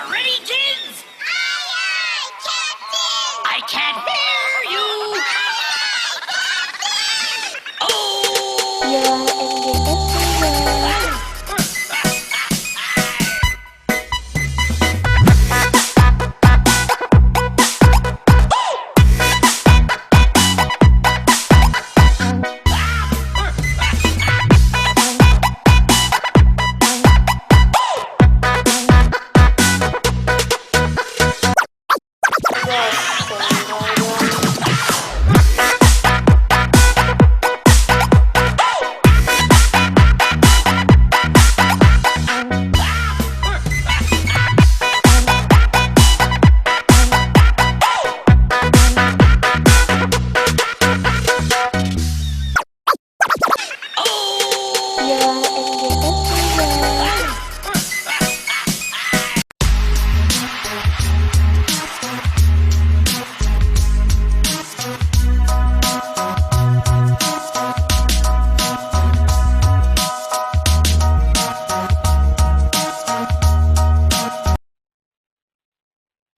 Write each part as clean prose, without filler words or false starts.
Ready, kids? Aye, Captain! I can't hear you.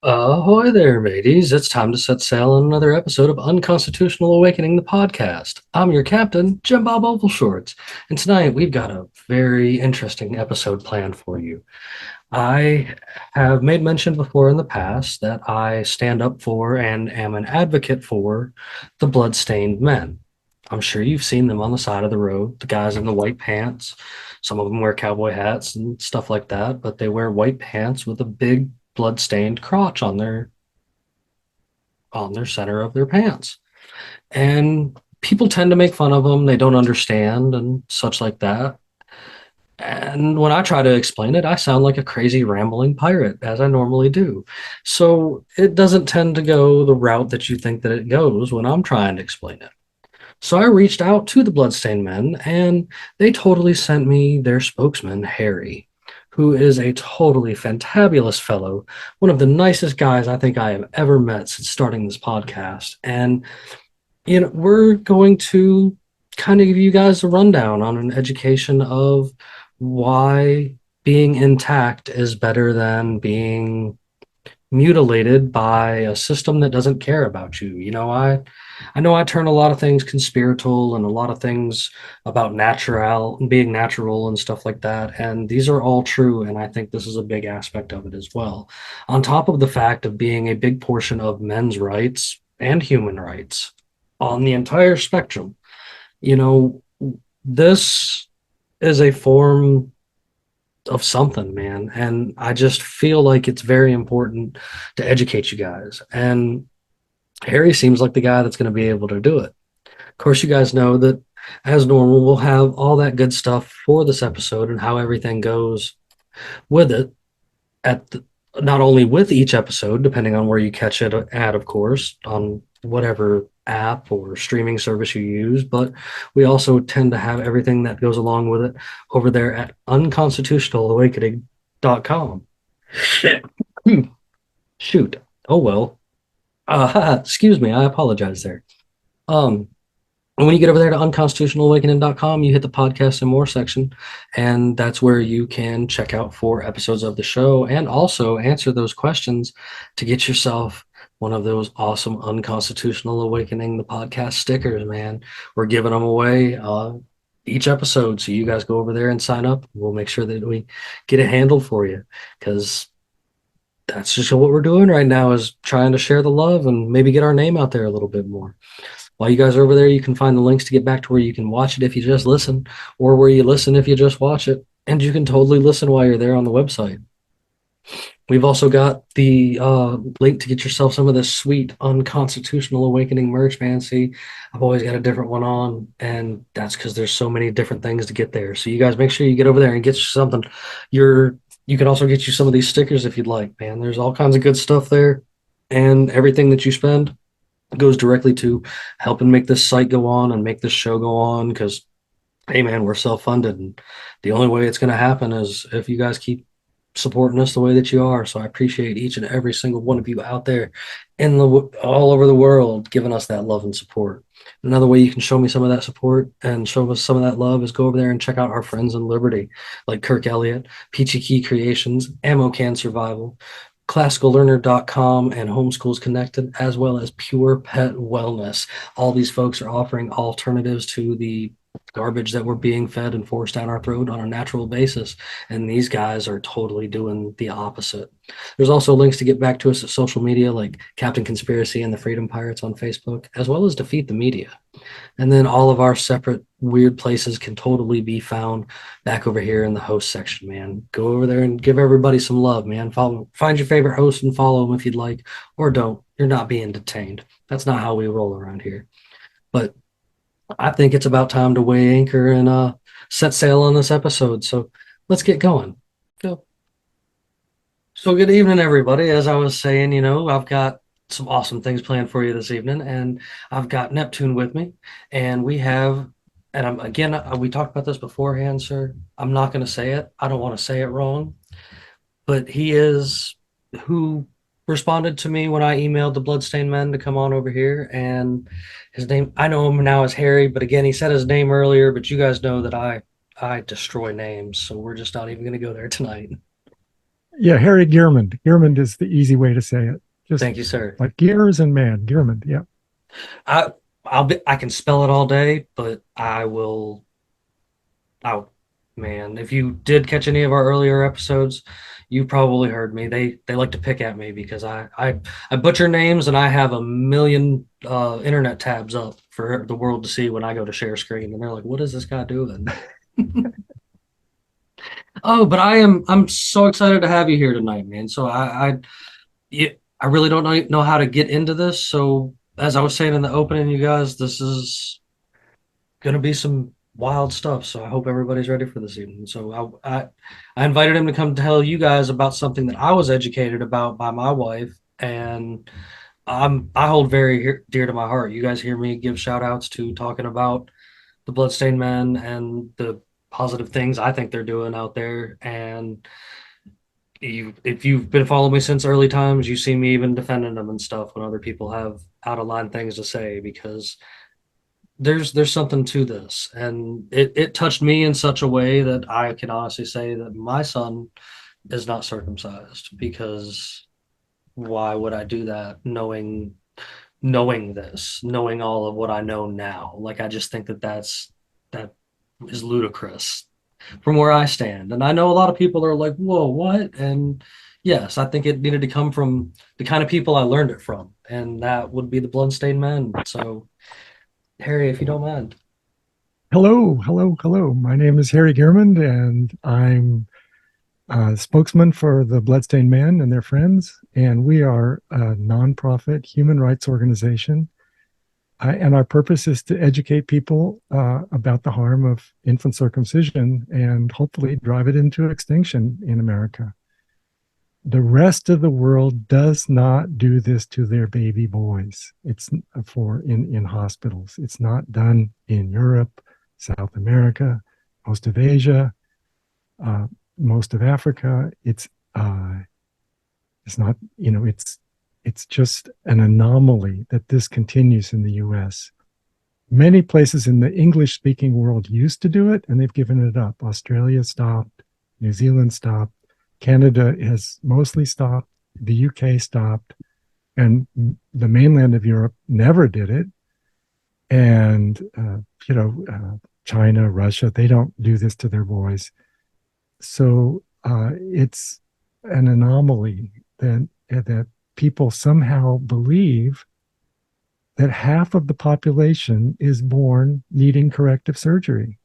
Ahoy there, mateys. It's time to set sail on another episode of Unconstitutional Awakening, the podcast. I'm your captain, Jim Bob Ovalshorts, and tonight we've got a very interesting episode planned for you. I have made mention before in the past that I stand up for and am an advocate for the Bloodstained Men. I'm sure you've seen them on the side of the road, the guys in the white pants. Some of them wear cowboy hats and stuff like that, but they wear white pants with a big blood-stained crotch on their center of their pants. And people tend to make fun of them. They don't understand and such like that. And when I try to explain it, I sound like a crazy rambling pirate, as I normally do. So it doesn't tend to go the route that you think that it goes when I'm trying to explain it. So I reached out to the Bloodstained Men, and they totally sent me their spokesman, Harry, who is a totally fantabulous fellow, one of the nicest guys I think I have ever met since starting this podcast. And, we're going to kind of give you guys a rundown on an education of why being intact is better than being mutilated by a system that doesn't care about you. I know I turn a lot of things conspiratorial and a lot of things about natural being natural and stuff like that. And these are all true. And I think this is a big aspect of it as well. On top of the fact of being a big portion of men's rights and human rights on the entire spectrum, this is a form of something, man. And I just feel like it's very important to educate you guys. And Harry seems like the guy that's going to be able to do it. Of course, you guys know that as normal, we'll have all that good stuff for this episode and how everything goes with it not only with each episode, depending on where you catch it at, of course, on whatever app or streaming service you use, but we also tend to have everything that goes along with it over there at unconstitutionalawakening.com. Shoot. Oh, well. Excuse me. I apologize there. And when you get over there to unconstitutionalawakening.com, you hit the podcast and more section, and that's where you can check out 4 episodes of the show and also answer those questions to get yourself one of those awesome Unconstitutional Awakening, the podcast stickers, man. We're giving them away each episode. So you guys go over there and sign up. We'll make sure that we get it handled for you, because that's just what we're doing right now, is trying to share the love and maybe get our name out there a little bit more. While you guys are over there, you can find the links to get back to where you can watch it if you just listen, or where you listen if you just watch it. And you can totally listen while you're there on the website. We've also got the link to get yourself some of this sweet Unconstitutional Awakening merch, man. See, I've always got a different one on, and that's because there's so many different things to get there. So you guys make sure you get over there and get you something. You can also get you some of these stickers if you'd like, man. There's all kinds of good stuff there, and everything that you spend goes directly to helping make this site go on and make this show go on, because, hey, man, we're self-funded, and the only way it's going to happen is if you guys keep supporting us the way that you are. So I appreciate each and every single one of you out there in the all over the world giving us that love and support. Another way you can show me some of that support and show us some of that love is go over there and check out our friends in Liberty, like Kirk Elliott, Peachy Key Creations, Ammo Can Survival, classicallearner.com, and Homeschools Connected, as well as Pure Pet Wellness. All these folks are offering alternatives to the garbage that we're being fed and forced down our throat on a natural basis. And these guys are totally doing the opposite. There's also links to get back to us at social media like Captain Conspiracy and the Freedom Pirates on Facebook, as well as Defeat the Media. And then all of our separate weird places can totally be found back over here in the host section, man. Go over there and give everybody some love, man. Find your favorite host and follow them if you'd like, or don't. You're not being detained. That's not how we roll around here. But I think it's about time to weigh anchor and set sail on this episode. So let's get going. Go. So good evening, everybody. As I was saying, I've got some awesome things planned for you this evening, and I've got Neptune with me, and we talked about this beforehand, sir. I'm not going to say it. I don't want to say it wrong, but he is who responded to me when I emailed the Bloodstained Men to come on over here, and his name, I know him now as Harry, but again, he said his name earlier, but you guys know that I destroy names, so we're just not even going to go there tonight. Yeah, Harry Guiremand. Guiremand is the easy way to say it. Just Thank you, sir. like gears and man, Guiremand. Yeah. I can spell it all day, but man, if you did catch any of our earlier episodes, you probably heard me. They like to pick at me because I butcher names and I have a million internet tabs up for the world to see when I go to share screen, and they're like, "What is this guy doing?" Oh, but I'm so excited to have you here tonight, man. So I really don't know how to get into this. So as I was saying in the opening, you guys, this is gonna be some wild stuff. So I hope everybody's ready for this evening. So I invited him to come tell you guys about something that I was educated about by my wife, and I hold very dear to my heart. You guys hear me give shout outs to talking about the Bloodstained Men and the positive things I think they're doing out there. And if you've been following me since early times, you see me even defending them and stuff when other people have out of line things to say, because there's something to this, and it touched me in such a way that I can honestly say that my son is not circumcised, because why would I do that knowing knowing all of what I know now? Like, I just think that is ludicrous from where I stand. And I know a lot of people are like, whoa, what? And yes, I think it needed to come from the kind of people I learned it from, and that would be the Bloodstained Men. So, Harry, if you don't mind. Hello, hello, hello. My name is Harry Guiremand, and I'm a spokesman for the Bloodstained Men and their friends. And we are a nonprofit human rights organization. And our purpose is to educate people about the harm of infant circumcision and hopefully drive it into extinction in America. The rest of the world does not do this to their baby boys. It's in hospitals. It's not done in Europe, South America, most of Asia, most of Africa. It's not, it's just an anomaly that this continues in the US. Many places in the English-speaking world used to do it, and they've given it up. Australia stopped, New Zealand stopped, Canada has mostly stopped, the UK stopped, and the mainland of Europe never did it. And, China, Russia, they don't do this to their boys. So it's an anomaly that people somehow believe that half of the population is born needing corrective surgery.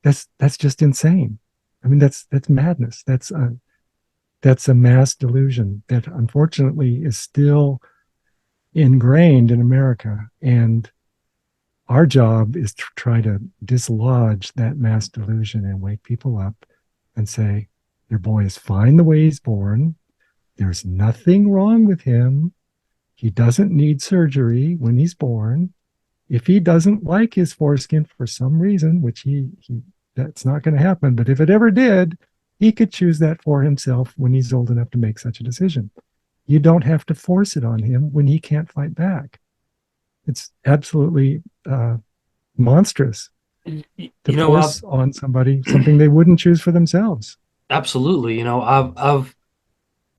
That's just insane. I mean, that's madness. That's a mass delusion that unfortunately is still ingrained in America. And our job is to try to dislodge that mass delusion and wake people up and say, your boy is fine the way he's born. There's nothing wrong with him. He doesn't need surgery when he's born. If he doesn't like his foreskin for some reason, which that's not going to happen, but if it ever did, He could choose that for himself when he's old enough to make such a decision. You don't have to force it on him when he can't fight back. It's absolutely monstrous to You know, force on somebody something they wouldn't choose for themselves. absolutely. I've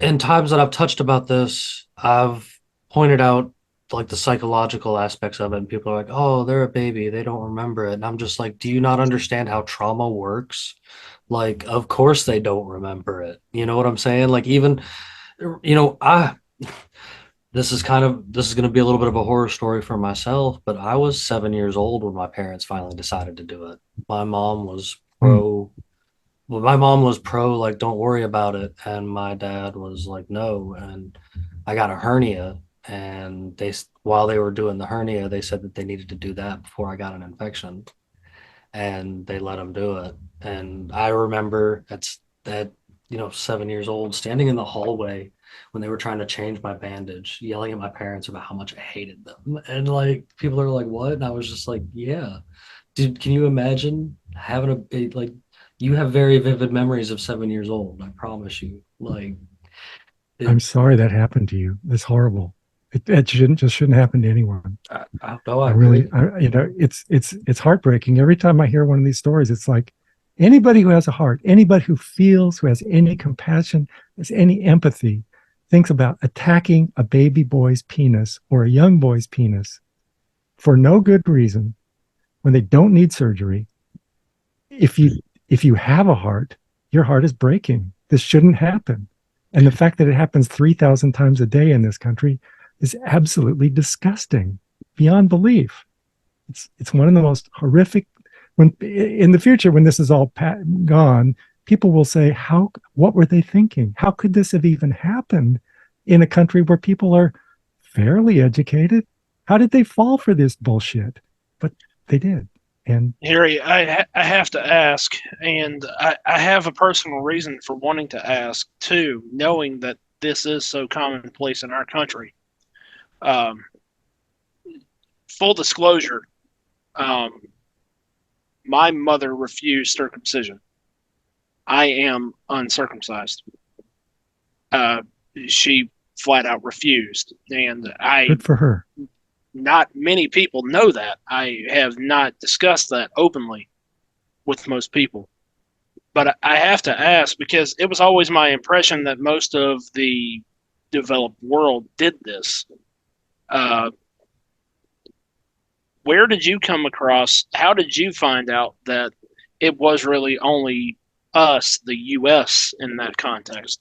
in times that I've touched about this, I've pointed out like the psychological aspects of it, and people are like, "Oh, they're a baby, they don't remember it." And I'm just like, "Do you not understand how trauma works? Like, of course they don't remember it. You know what I'm saying? Like, even, I this is going to be a little bit of a horror story for myself, but I was 7 years old when my parents finally decided to do it. My mom was Hmm. pro well, my mom was pro, like, don't worry about it. And my dad was like, no. And I got a hernia. And while they were doing the hernia, they said that they needed to do that before I got an infection. And they let them do it. And I remember that, 7 years old, standing in the hallway when they were trying to change my bandage, yelling at my parents about how much I hated them. And like, people are like, what? And I was just like, yeah. Dude, can you imagine having like you have very vivid memories of 7 years old, I promise you. Like it, I'm sorry that happened to you. It's horrible. It shouldn't happen to anyone. no, I I really, agree. it's heartbreaking. Every time I hear one of these stories, it's like anybody who has a heart, anybody who feels, who has any compassion, has any empathy, thinks about attacking a baby boy's penis or a young boy's penis for no good reason when they don't need surgery. If you have a heart, your heart is breaking. This shouldn't happen. And the fact that it happens 3,000 times a day in this country is absolutely disgusting beyond belief. It's one of the most horrific. When in the future, when this is all gone, people will say, "How? What were they thinking? How could this have even happened in a country where people are fairly educated? How did they fall for this bullshit?" But they did, and Harry, I have to ask, and I have a personal reason for wanting to ask too, knowing that this is so commonplace in our country. Um, Full disclosure, um, my mother refused circumcision. I am uncircumcised. Uh, she flat out refused, and good for her. not many people know that. I have not discussed that openly with most people. But I have to ask because it was always my impression that most of the developed world did this. Uh, where did you come across? How did you find out that it was really only us, the U.S., in that context,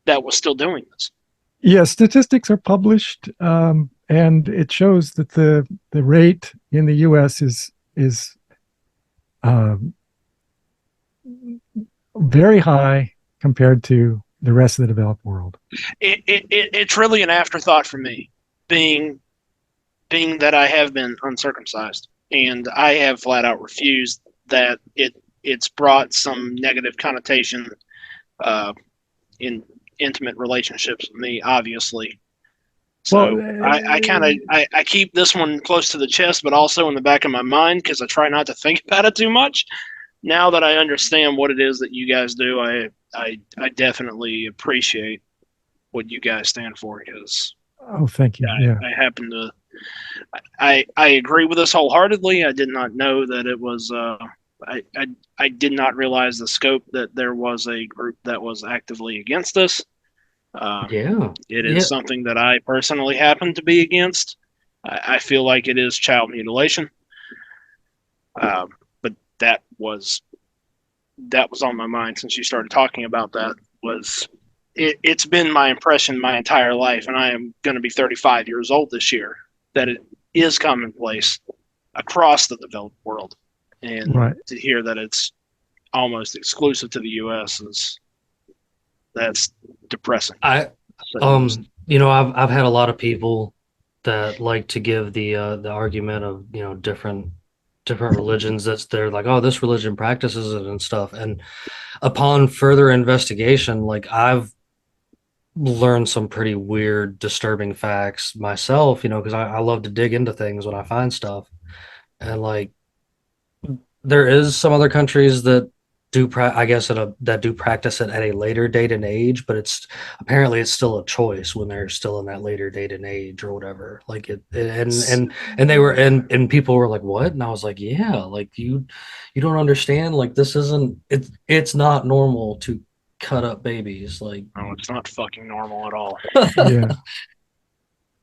that was still doing this? Yeah, statistics are published, and it shows that the rate in the U.S. is um, very high compared to the rest of the developed world. It's really an afterthought for me, being that I have been uncircumcised, and I have flat out refused that it's brought some negative connotation uh, in intimate relationships with me, obviously. Well, So I kind of I keep this one close to the chest, but also in the back of my mind because I try not to think about it too much. Now that I understand what it is that you guys do, I definitely appreciate what you guys stand for because oh, thank you. Yeah. I happen to I agree with this wholeheartedly. I did not know that it was. I did not realize the scope that there was a group that was actively against this. Uh, Yeah. it is Yeah. something that I personally happen to be against. I feel like it is child mutilation. But that was on my mind since you started talking about that. Was it's been my impression my entire life, and I am going to be 35 years old this year, that it is commonplace across the developed world. And Right. to hear that it's almost exclusive to the U.S. That's depressing. I So, I've had a lot of people that like to give the argument of, different religions, that's they're like, oh, this religion practices it and stuff. And upon further investigation, like, I've learned some pretty weird, disturbing facts myself, because I love to dig into things when I find stuff. And like, there is some other countries that I guess that do practice it at a later date and age, but it's apparently it's still a choice when they're still in that later date and age or whatever. Like and they were and people were like, what? And I was like, yeah, like you don't understand. Like this isn't it's not normal to cut up babies. Like No, it's not fucking normal at all. Yeah.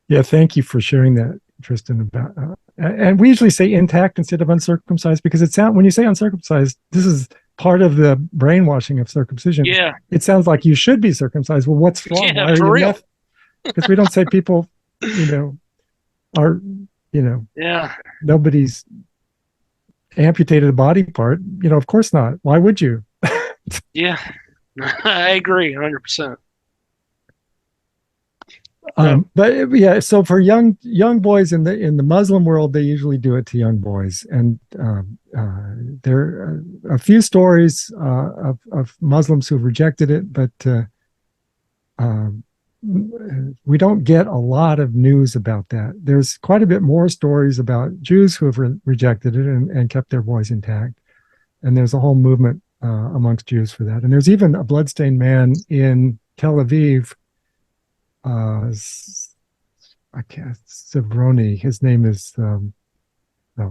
Yeah. Thank you for sharing that, Tristan. About and we usually say intact instead of uncircumcised because it sounds when you say uncircumcised, this is part of the brainwashing of circumcision. Yeah, It sounds like you should be circumcised. Well, what's wrong? Yeah, Why are for you real. Because we don't say people, are yeah, nobody's amputated a body part. Of course not. Why would you? yeah. I agree 100%. But yeah, so for young boys in the Muslim world, they usually do it to young boys, and there are a few stories of Muslims who've rejected it, but um, we don't get a lot of news about that. There's quite a bit more stories about Jews who have rejected it and kept their boys intact, and there's a whole movement amongst Jews for that. And there's even a bloodstained man in Tel Aviv. I can't, Savroni. His name is, oh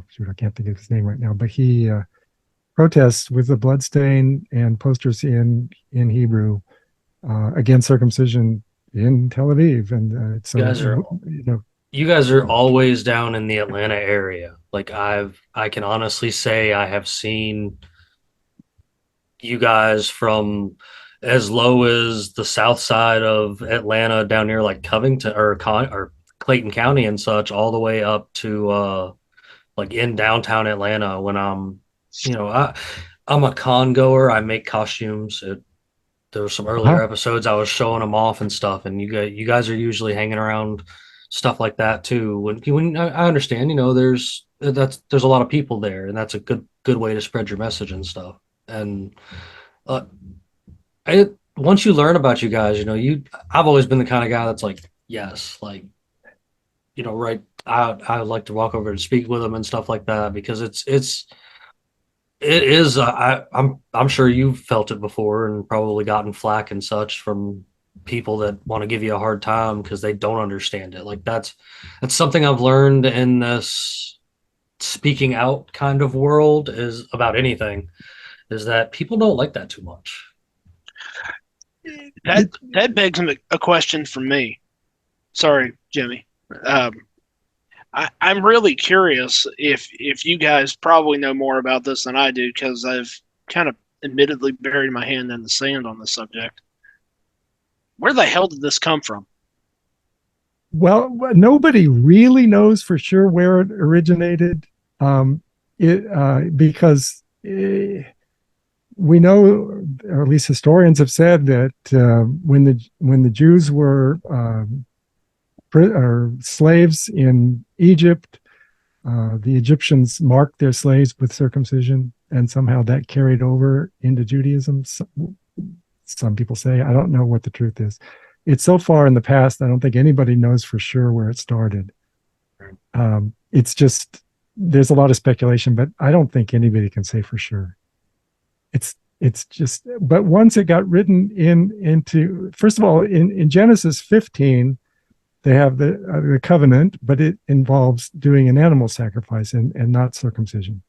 shoot, I can't think of his name right now, but he protests with a bloodstain and posters in Hebrew against circumcision in Tel Aviv. And so, you guys are always down in the Atlanta area. Like I can honestly say I have seen you guys from as low as the south side of Atlanta down near like Covington or Clayton County and such, all the way up to like in downtown Atlanta when I'm a con goer. I make costumes. There were some earlier episodes I was showing them off and stuff, and you guys are usually hanging around stuff like that too. When I understand, there's a lot of people there, and that's a good way to spread your message and stuff. And uh, once you learn about you guys, I've always been the kind of guy that's like, yes, like, right. I like to walk over and speak with them and stuff like that because it is. I'm sure you've felt it before and probably gotten flack and such from people that want to give you a hard time because they don't understand it. Like that's something I've learned in this speaking out kind of world is about anything is that people don't like that too much. That begs a question from me. Sorry, Jimmy. I'm really curious if you guys probably know more about this than I do because I've kind of admittedly buried my hand in the sand on this subject. Where the hell did this come from? Well, nobody really knows for sure where it originated. Because we know, or at least historians have said that when the Jews were slaves in Egypt, the Egyptians marked their slaves with circumcision, and somehow that carried over into Judaism. Some people say, I don't know what the truth is. It's so far in the past, I don't think anybody knows for sure where it started. It's just, there's a lot of speculation, but I don't think anybody can say for sure. It's just, but once it got written into, first of all, in Genesis 15, they have the covenant, but it involves doing an animal sacrifice and not circumcision.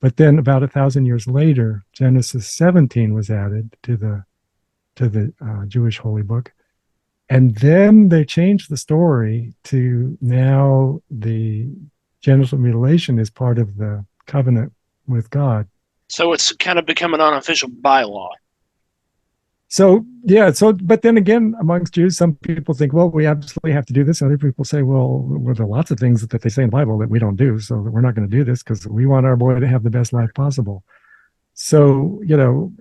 But then about 1,000 years later, Genesis 17 was added to the Jewish holy book. And then they changed the story to now the genital mutilation is part of the covenant with God. So it's kind of become an unofficial bylaw. So, yeah. So, but then again, amongst Jews, some people think, well, we absolutely have to do this. Other people say, well, there are lots of things that they say in the Bible that we don't do. So we're not going to do this because we want our boy to have the best life possible. So,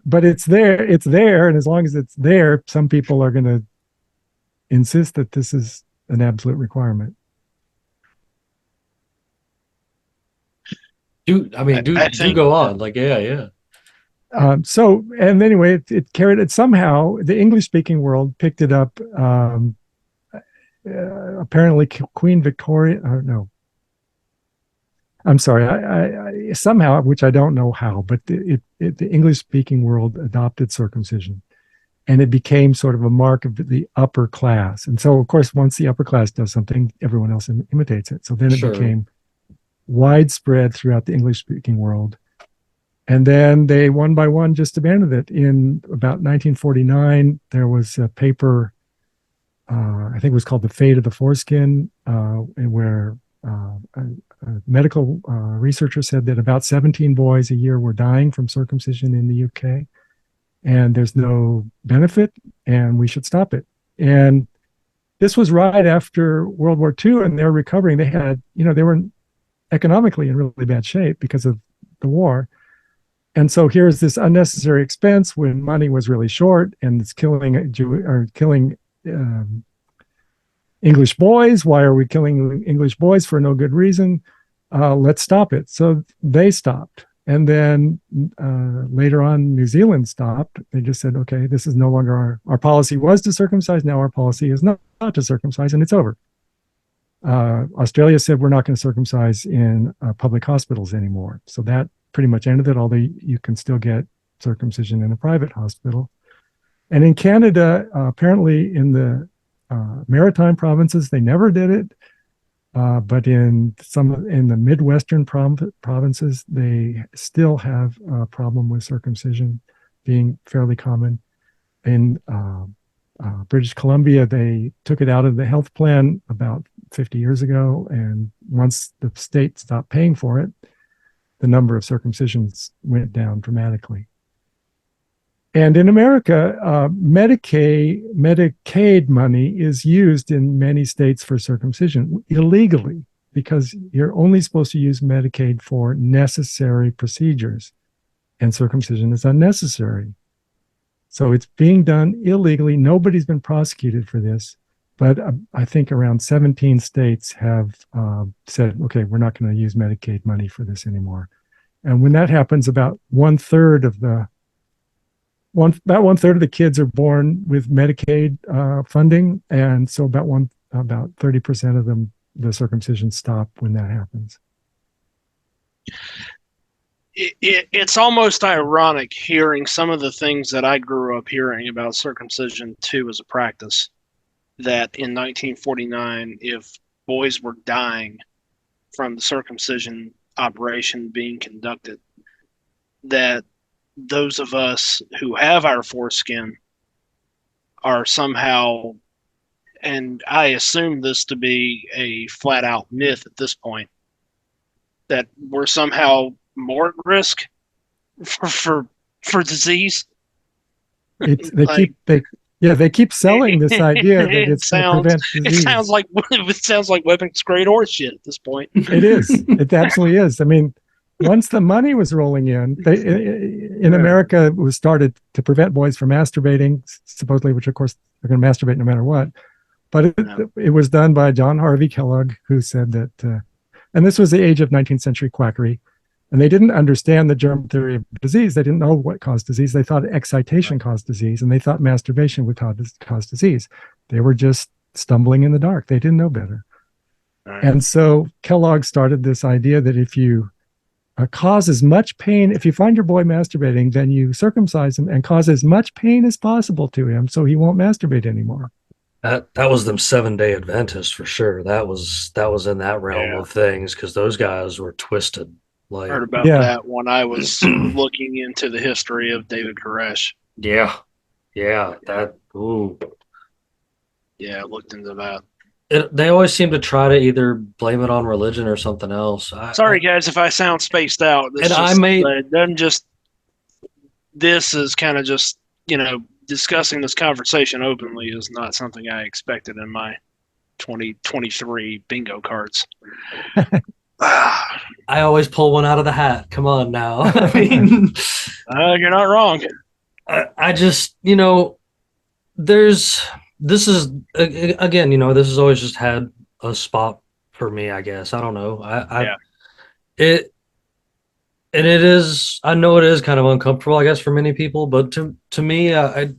but it's there. And as long as it's there, some people are going to insist that this is an absolute requirement. Do go on. Like, yeah. So, and anyway, it carried it somehow. The English-speaking world picked it up. Apparently, Queen Victoria. No, I'm sorry. I somehow, which I don't know how, but it the English-speaking world adopted circumcision, and it became sort of a mark of the upper class. And so, of course, once the upper class does something, everyone else imitates it. So then it Sure. became widespread throughout the English-speaking world. And then they, one by one, just abandoned it. In about 1949, there was a paper, I think it was called The Fate of the Foreskin, where a medical researcher said that about 17 boys a year were dying from circumcision in the UK. And there's no benefit, and we should stop it. And this was right after World War II, and they're recovering. They had, they were economically in really bad shape because of the war. And so here's this unnecessary expense when money was really short, and it's killing English boys. Why are we killing English boys for no good reason? Let's stop it. So they stopped. And then later on, New Zealand stopped. They just said, okay, this is no longer our policy was to circumcise. Now our policy is not to circumcise, and it's over. Australia said we're not going to circumcise in public hospitals anymore. So that pretty much ended it, although you can still get circumcision in a private hospital. And in Canada, apparently in the maritime provinces, they never did it. But in the Midwestern provinces, they still have a problem with circumcision being fairly common. In British Columbia, they took it out of the health plan about 50 years ago. And once the state stopped paying for it, the number of circumcisions went down dramatically. And in America, Medicaid money is used in many states for circumcision illegally, because you're only supposed to use Medicaid for necessary procedures, and circumcision is unnecessary. So it's being done illegally. Nobody's been prosecuted for this, but I think around 17 states have said, okay, we're not going to use Medicaid money for this anymore. And when that happens, about one third of the kids are born with Medicaid funding, and so about 30% of them, the circumcision stop when that happens. It's almost ironic hearing some of the things that I grew up hearing about circumcision too as a practice. That in 1949, if boys were dying from the circumcision operation being conducted, that those of us who have our foreskin are somehow, and I assume this to be a flat out myth at this point, that we're somehow more at risk for disease. They keep selling this idea that it's going to prevent disease. It sounds like weapons grade or shit at this point. It is. It absolutely is. I mean, once the money was rolling in, America, it was started to prevent boys from masturbating, supposedly, which of course they're going to masturbate no matter what. But it was done by John Harvey Kellogg, who said that, and this was the age of 19th century quackery, and they didn't understand the germ theory of disease. They didn't know what caused disease. They thought excitation caused disease, and they thought masturbation would cause disease. They were just stumbling in the dark. They didn't know better. Right. And so Kellogg started this idea that if you cause as much pain, if you find your boy masturbating, then you circumcise him and cause as much pain as possible to him so he won't masturbate anymore. That was them 7-day Adventists for sure. That was in that realm of things, because those guys were twisted. I heard about that when I was looking into the history of David Koresh. Yeah, I looked into that. They always seem to try to either blame it on religion or something else. Sorry, guys, if I sound spaced out. This is kind of just, discussing this conversation openly is not something I expected in my 2023 bingo cards. I always pull one out of the hat. Come on now. I mean, you're not wrong. I just, this is, again, this has always just had a spot for me, I guess. I don't know. And it is, I know it is kind of uncomfortable, I guess, for many people, but to me, I'm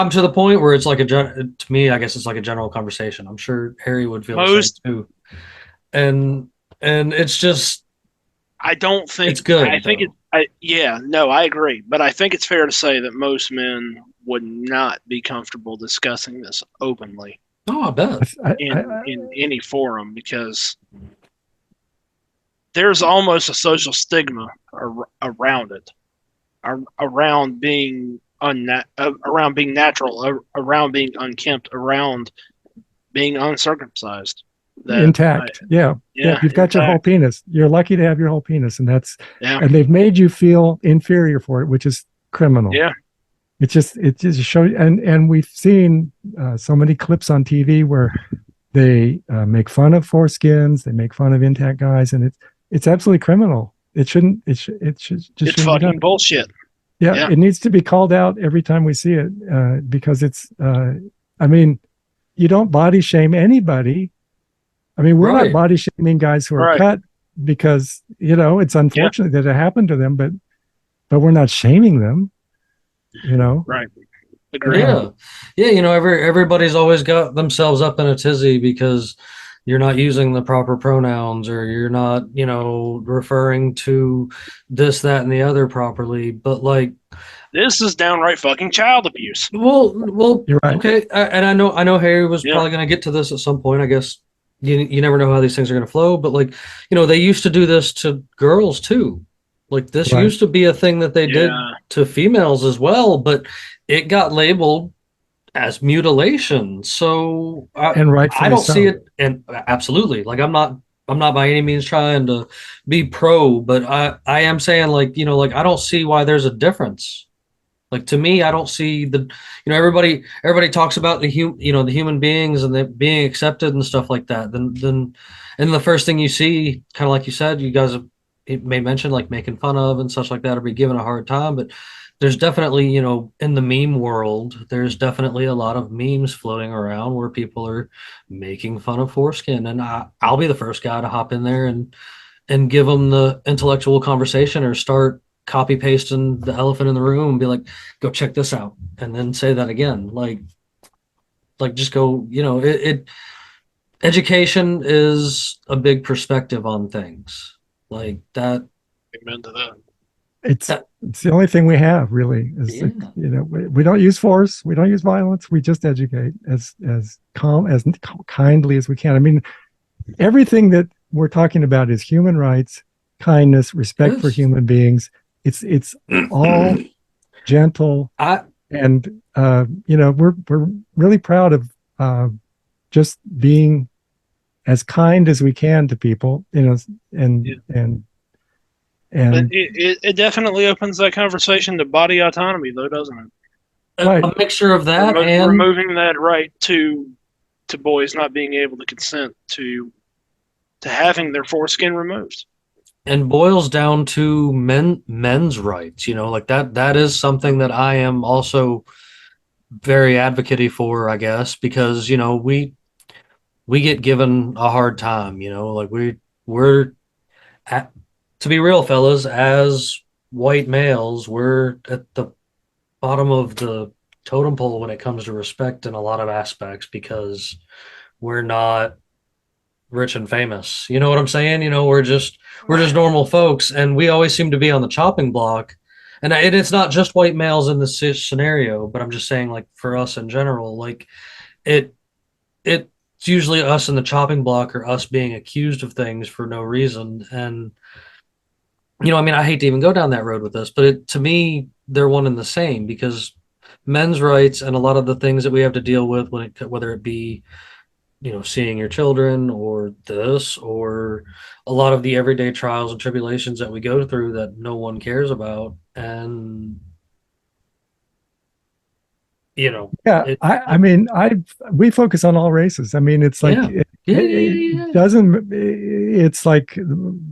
to the point where it's like to me, I guess it's like a general conversation. I'm sure Harry would feel the same too. And it's just, I don't think it's good. I think I agree, but I think it's fair to say that most men would not be comfortable discussing this openly Oh, I bet. in any forum because there's almost a social stigma around it, around being around being natural, around being unkempt, around being uncircumcised. That Intact. Yeah. Yeah. yeah, You've got your whole intact. penis. You're lucky to have your whole penis. And Yeah, and they've made you feel inferior for it, which is criminal. yeah, It just shows. And we've seen so many clips on TV where they make fun of foreskins, they make fun of intact guys, and it's absolutely criminal. It shouldn't, it should just it's shouldn't be fucking done. bullshit. Yeah, Yeah. it needs to be called out every time we see it because I mean, you don't body shame anybody. I mean, we're not Right. body shaming guys who are Right. cut because, it's unfortunate that it happened to them, but we're not shaming them, Right. Agree. Yeah. Yeah, everybody's always got themselves up in a tizzy because you're not using the proper pronouns or you're not, referring to this, that, and the other properly. But like, This is downright fucking child abuse. well, You're right. okay. And I know Harry was Yeah. probably going to get to this at some point. I guess you never know how these things are going to flow. But like, they used to do this to girls too. Like this Right. used to be a thing that they did Yeah. to females as well, but it got labeled as mutilation. So And rightfully I don't so. see it, and absolutely, like I'm not by any means trying to be pro, but I am saying like I don't see why there's a difference. Like to me, I don't see everybody talks about the human beings and the being accepted and stuff like that. And the first thing you see, kind of like you said, you guys it may mention like making fun of and such like that or be given a hard time, but there's definitely, in the meme world, there's definitely a lot of memes floating around where people are making fun of foreskin. And I'll be the first guy to hop in there and give them the intellectual conversation or start copy pasting the elephant in the room and be like, go check this out. And then say that again. Like just go, education is a big perspective on things like that. Amen to that. It's the only thing we have really is Yeah. we don't use force, we don't use violence, we just educate as calm as kindly as we can. I mean, everything that we're talking about is human rights, kindness, respect for Yes. human beings. It's all gentle, and we're really proud of just being as kind as we can to people, and But it definitely opens that conversation to body autonomy, though, doesn't it? Right. A mixture of that and removing that right to boys not being able to consent to having their foreskin removed. and boils down to men's rights, like that is something that I am also very advocate for, I guess, because we get given a hard time, like we're at, to be real, fellas, as white males, we're at the bottom of the totem pole when it comes to respect in a lot of aspects because we're not rich and famous. You know what I'm saying? We're just normal folks, and we always seem to be on the chopping block. And it's not just white males in this scenario, but I'm just saying, like for us in general, like it's usually us in the chopping block or us being accused of things for no reason. And I mean, I hate to even go down that road with this, but to me, they're one and the same because men's rights and a lot of the things that we have to deal with whether it be seeing your children or this or a lot of the everyday trials and tribulations that we go through that no one cares about. And yeah, I mean, we focus on all races. I mean, it's like yeah. it's like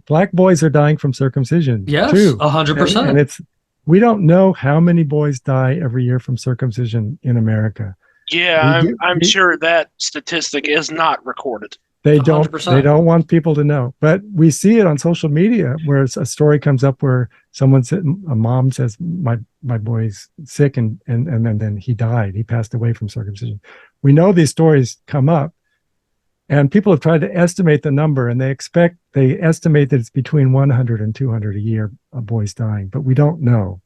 black boys are dying from circumcision. Yes, too. 100%. And we don't know how many boys die every year from circumcision in America. Yeah, I'm sure that statistic is not recorded. They 100%. they don't want people to know, but we see it on social media where a story comes up where a mom says, my boy's sick and then he died. He passed away from circumcision. We know these stories come up, And people have tried to estimate the number, and they estimate that it's between 100 and 200 a year of boys dying, but we don't know.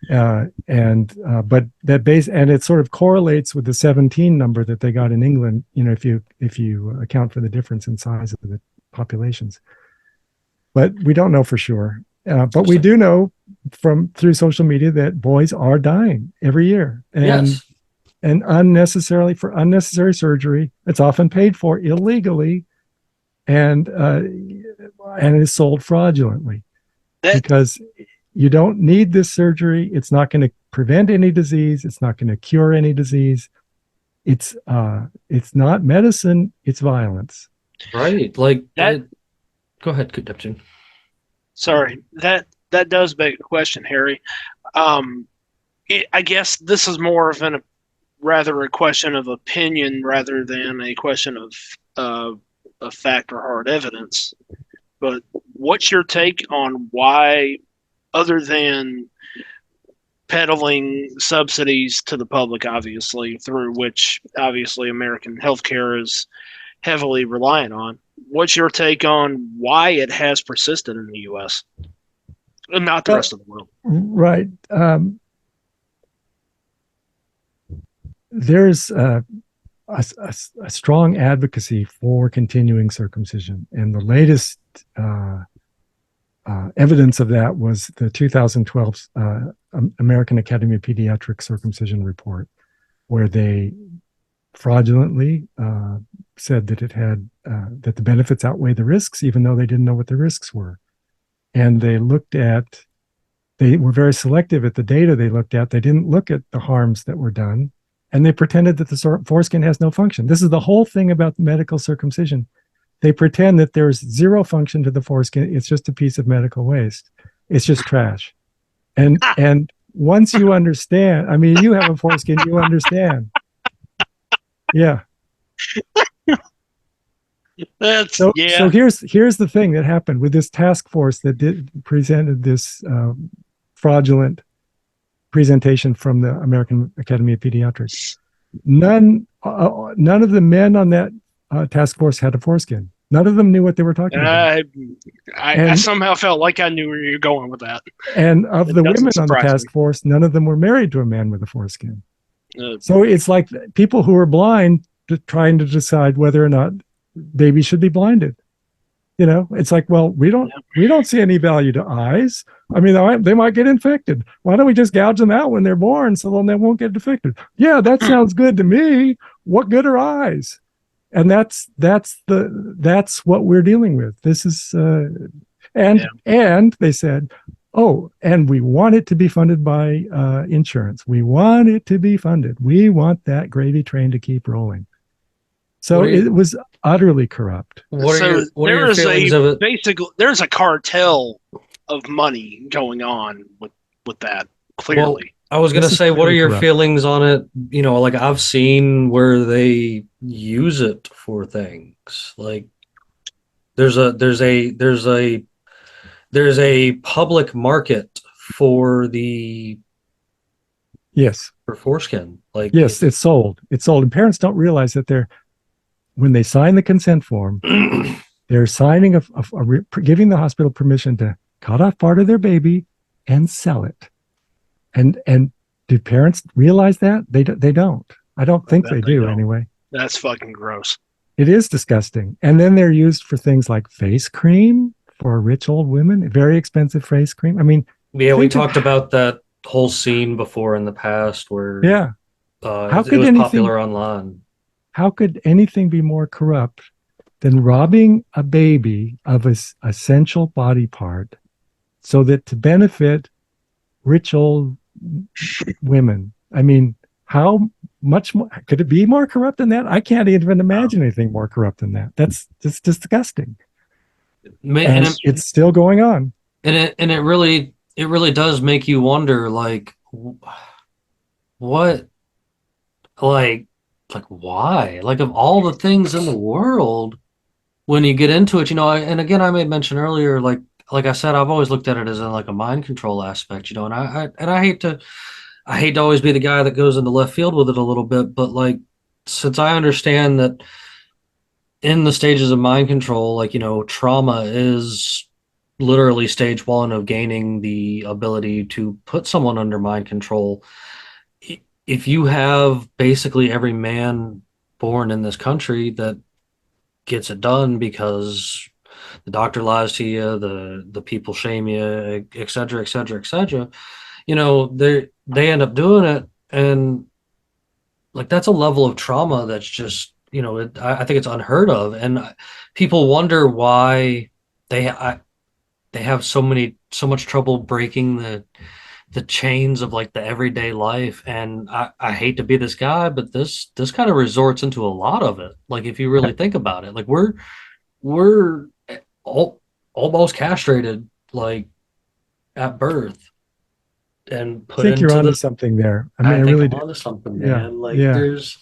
But that base, and it sort of correlates with the 17 number that they got in England, if you account for the difference in size of the populations. But we don't know for sure. But we do know through social media that boys are dying every year, and unnecessarily, for unnecessary surgery. It's often paid for illegally, and is sold fraudulently because you don't need this surgery. It's not going to prevent any disease. It's not going to cure any disease. It's not medicine. It's violence. Right. Like that. Go ahead, Neptune. Sorry, that does beg a question, Harry. I guess this is more of rather a question of opinion rather than a question of fact or hard evidence. But what's your take on why, other than peddling subsidies to the public, obviously, through which obviously American healthcare is heavily reliant on, what's your take on why it has persisted in the U.S. and not the rest of the world? Right. There's a strong advocacy for continuing circumcision, and the latest evidence of that was the 2012 American Academy of Pediatric Circumcision report, where they fraudulently said that it had that the benefits outweigh the risks, even though they didn't know what the risks were. And they were very selective at the data they looked at. They didn't look at the harms that were done, and they pretended that the foreskin has no function. This is the whole thing about medical circumcision. They pretend that there's zero function to the foreskin. It's just a piece of medical waste. It's just trash. And once you understand, I mean, you have a foreskin, you understand. Yeah. So here's the thing that happened with this task force that presented this fraudulent presentation from the American Academy of Pediatrics. None of the men on that task force had a foreskin. None of them knew what they were talking about. I somehow felt like I knew where you were going with that. And of the women on the task force, none of them were married to a man with a foreskin. So it's like people who are blind trying to decide whether or not babies should be blinded. It's like, well, we don't see any value to eyes. I mean, they might get infected. Why don't we just gouge them out when they're born so then they won't get infected? Yeah, that sounds good to me. What good are eyes? And that's what we're dealing with. This is and they said, oh, and we want it to be funded by insurance. We want it to be funded. We want that gravy train to keep rolling. So it was utterly corrupt. What are your feelings of it? Basically, there's a cartel of money going on with that, clearly. Well, I was going to say, what are your feelings on it? Like I've seen where they use it for things. Like there's a public market for for foreskin. Like yes, it's sold. And parents don't realize that when they sign the consent form, they're signing giving the hospital permission to cut off part of their baby and sell it. And do parents realize that? They don't. I don't think they do anyway. That's fucking gross. It is disgusting. And then they're used for things like face cream for rich old women, very expensive face cream. I mean, yeah, we talked about that whole scene before in the past where how could it was anything popular online. How could anything be more corrupt than robbing a baby of its essential body part so that to benefit rich old women? I mean, how much more could it be more corrupt than that? I can't even imagine anything more corrupt than that. That's just disgusting. And it's still going on. And it really does make you wonder, like, what, like why? Like, of all the things in the world, when you get into it, and again, I made mention earlier, like I said, I've always looked at it as like a mind control aspect, and I hate to always be the guy that goes into left field with it a little bit, but like, since I understand that in the stages of mind control, like, trauma is literally stage one of gaining the ability to put someone under mind control. If you have basically every man born in this country that gets it done because the doctor lies to you, the people shame you, et cetera, et cetera, et cetera, they end up doing it, and like that's a level of trauma that's just I think it's unheard of, and people wonder why they they have so much trouble breaking the chains of like the everyday life. And I hate to be this guy, but this kind of resorts into a lot of it. Like if you really think about it, like we're all, almost castrated like at birth and I put think you're into onto the something there. I mean, I I think really I'm do. onto something, Yeah, man. Like yeah. there's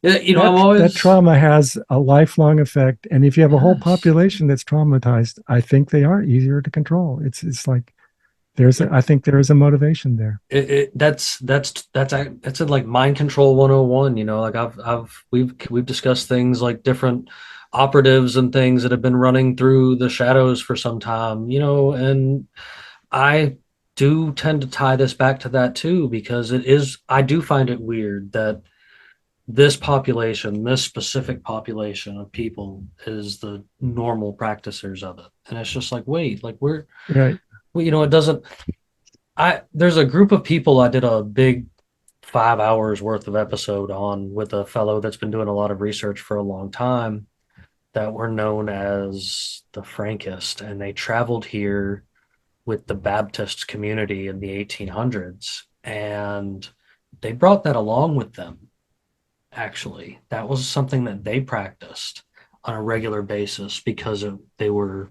yeah, I'm That always trauma has a lifelong effect, and if you have a whole yes. population that's traumatized, I think they are easier to control. It's like Yeah. I think there is a motivation there. That's in like mind control 101, like we've discussed things like different operatives and things that have been running through the shadows for some time, and I do tend to tie this back to that too, because I do find it weird that this specific population of people is the normal practicers of it. And it's just like, wait, like Right. it doesn't there's a group of people I did a big 5 hours worth of episode on with a fellow that's been doing a lot of research for a long time that were known as the Frankists, and they traveled here with the Baptist community in the 1800s, and they brought that along with them. Actually, that was something that they practiced on a regular basis because they were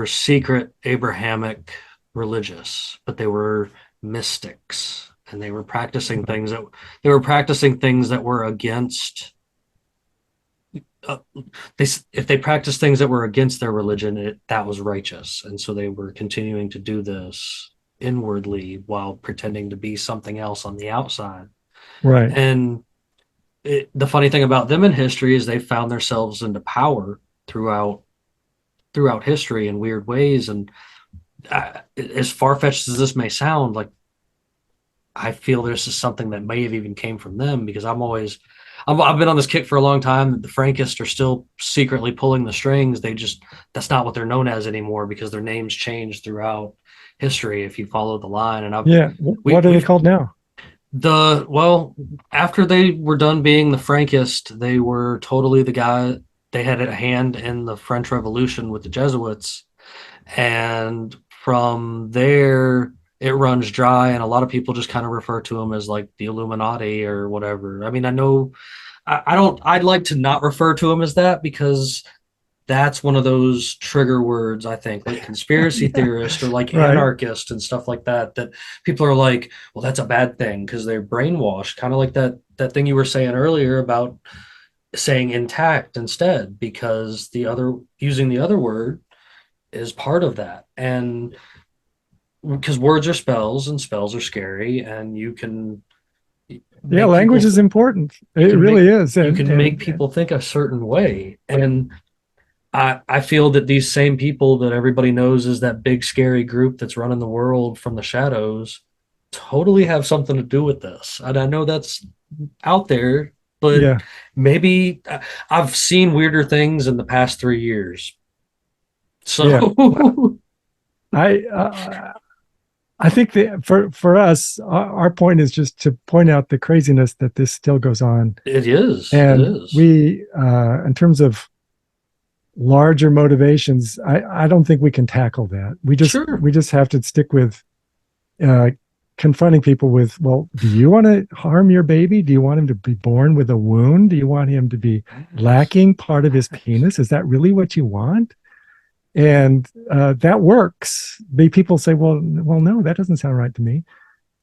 secret Abrahamic religious, but they were mystics, and they were practicing things that were against. Uh, if they practiced things that were against their religion, that was righteous, and so they were continuing to do this inwardly while pretending to be something else on the outside. Right. And the funny thing about them in history is they found themselves into power throughout history in weird ways. And as far-fetched as this may sound, like I feel this is something that may have even came from them, because I've been on this kick for a long time that the Frankists are still secretly pulling the strings. That's not what they're known as anymore, because their names changed throughout history if you follow the line. And Yeah. What are they we've called now? well, after they were done being the Frankist, they were totally the guy. They had a hand in the French Revolution with the Jesuits, and from there it runs dry, and a lot of people just kind of refer to them as like the Illuminati or whatever. I mean, I know I don't I'd like to not refer to them as that, because that's one of those trigger words, I think, like conspiracy Yeah. theorist or like Right. anarchist and stuff like that, that people are like, well, that's a bad thing because they're brainwashed, kind of like that thing you were saying earlier about saying intact instead, because the other using the other word is part of that. And because words are spells and spells are scary, and you can Yeah. make Language people is important. you It can really make is. you can make people think a certain way. And I feel that these same people that everybody knows is that big scary group that's running the world from the shadows totally have something to do with this. And I know that's out there, but Yeah. maybe I've seen weirder things in the past 3 years. Yeah. So I I think that for us, our point is just to point out the craziness that this still goes on, it is. It and is. we, in terms of larger motivations, I don't think we can tackle that. Sure. We just have to stick with uh, confronting people with, well, do you want to harm your baby? Do you want him to be born with a wound? Do you want him to be lacking part of his penis? Is that really what you want? And that works. People say, well, no, that doesn't sound right to me.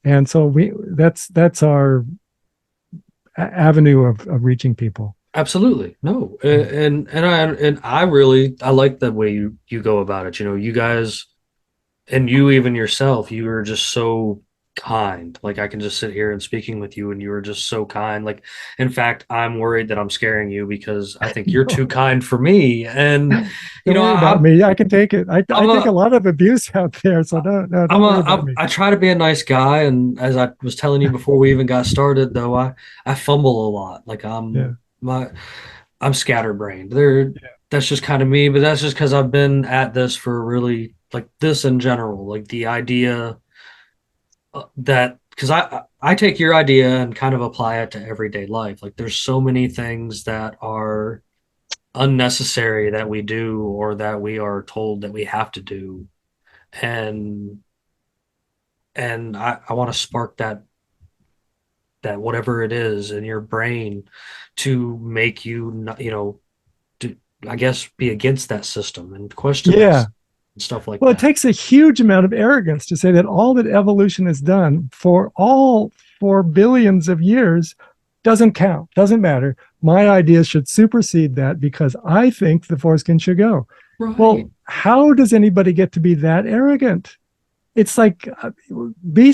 And so that's our avenue of reaching people. Absolutely. No. And I really I like the way you go about it. You guys, and you even yourself, you are just so kind. Like I can just sit here and speaking with you, and you are just so kind. Like, in fact, I'm worried that I'm scaring you because I think you're too kind for me. And you Don't know, worry about me. I can take it. I I'm take a a lot of abuse out there, so don't worry about me. I try to be a nice guy, and as I was telling you before we even got started, though, I fumble a lot. Like Yeah. I'm scatterbrained. That's just kind of me, but that's just because I've been at this for really like this in general, like the idea that because I take your idea and kind of apply it to everyday life. Like there's so many things that are unnecessary that we do or that we are told that we have to do, and I want to spark that whatever it is in your brain to make you to, I guess, be against that system and question that Yeah. and stuff like Well, it that. takes a huge amount of arrogance to say that all that evolution has done for billions of years doesn't count, doesn't matter. My ideas should supersede that because I think the foreskin should go. Right. Well, how does anybody get to be that arrogant? It's like be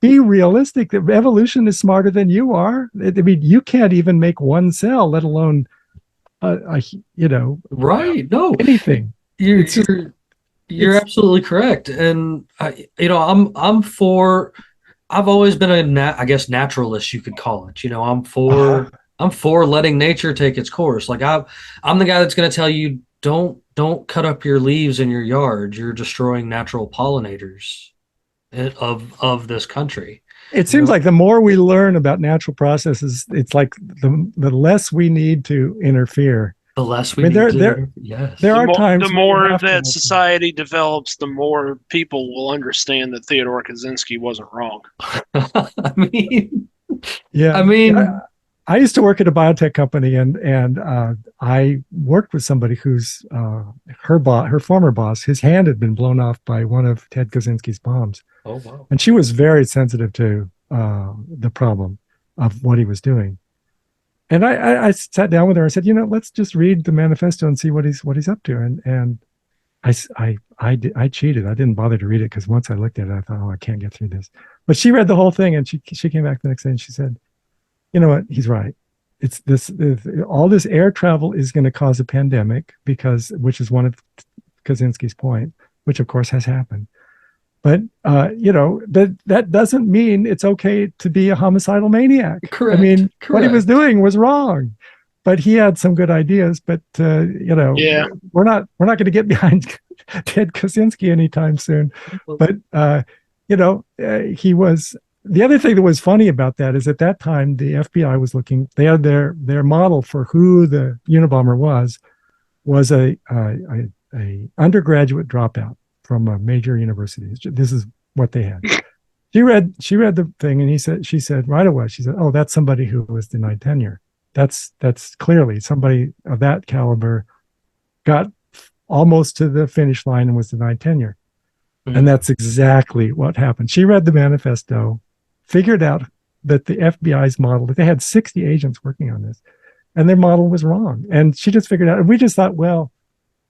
be realistic. That evolution is smarter than you are. I mean, you can't even make one cell, let alone you know Right. No, anything. you're It's just you're you're it's absolutely correct. And I'm for. I've always been I guess naturalist, you could call it. uh I'm for letting nature take its course. Like I'm the guy that's going to tell you don't cut up your leaves in your yard. You're destroying natural pollinators of this country. it You seems know, like the more we learn about natural processes, it's like the less we need to interfere. the less I we mean, need to. there Yes. are The times when you more have to that let them. society develops, the more people will understand that Theodore Kaczynski wasn't wrong. I mean, I Yeah, yeah. mean, I used to work at a biotech company, and I worked with somebody whose her former boss, his hand had been blown off by one of Ted Kaczynski's bombs, oh wow. and she was very sensitive to the problem of what he was doing. And I sat down with her. I said, let's just read the manifesto and see what he's up to. And I cheated. I didn't bother to read it because once I looked at it, I thought, oh, I can't get through this. But she read the whole thing, and she came back the next day and she said, you know what? He's right. It's all this air travel is going to cause a pandemic which is one of Kaczynski's point, which of course has happened. But that doesn't mean it's okay to be a homicidal maniac. I Correct. mean, what he was Correct. doing was wrong, but he had some good ideas. But Yeah. we're not going to get behind Ted Kaczynski anytime soon. But he was. The other thing that was funny about that is at that time the FBI was looking. They had their model for who the Unabomber was a undergraduate dropout from a major university. This is what they had. She read the thing, and she said right away, she said, "Oh, that's somebody who was denied tenure. That's clearly somebody of that caliber got almost to the finish line and was denied tenure." Mhm. And that's exactly what happened. She read the manifesto, figured out that the FBI's model, that they had 60 agents working on this, and their model was wrong. And she just figured out, and we just thought, well,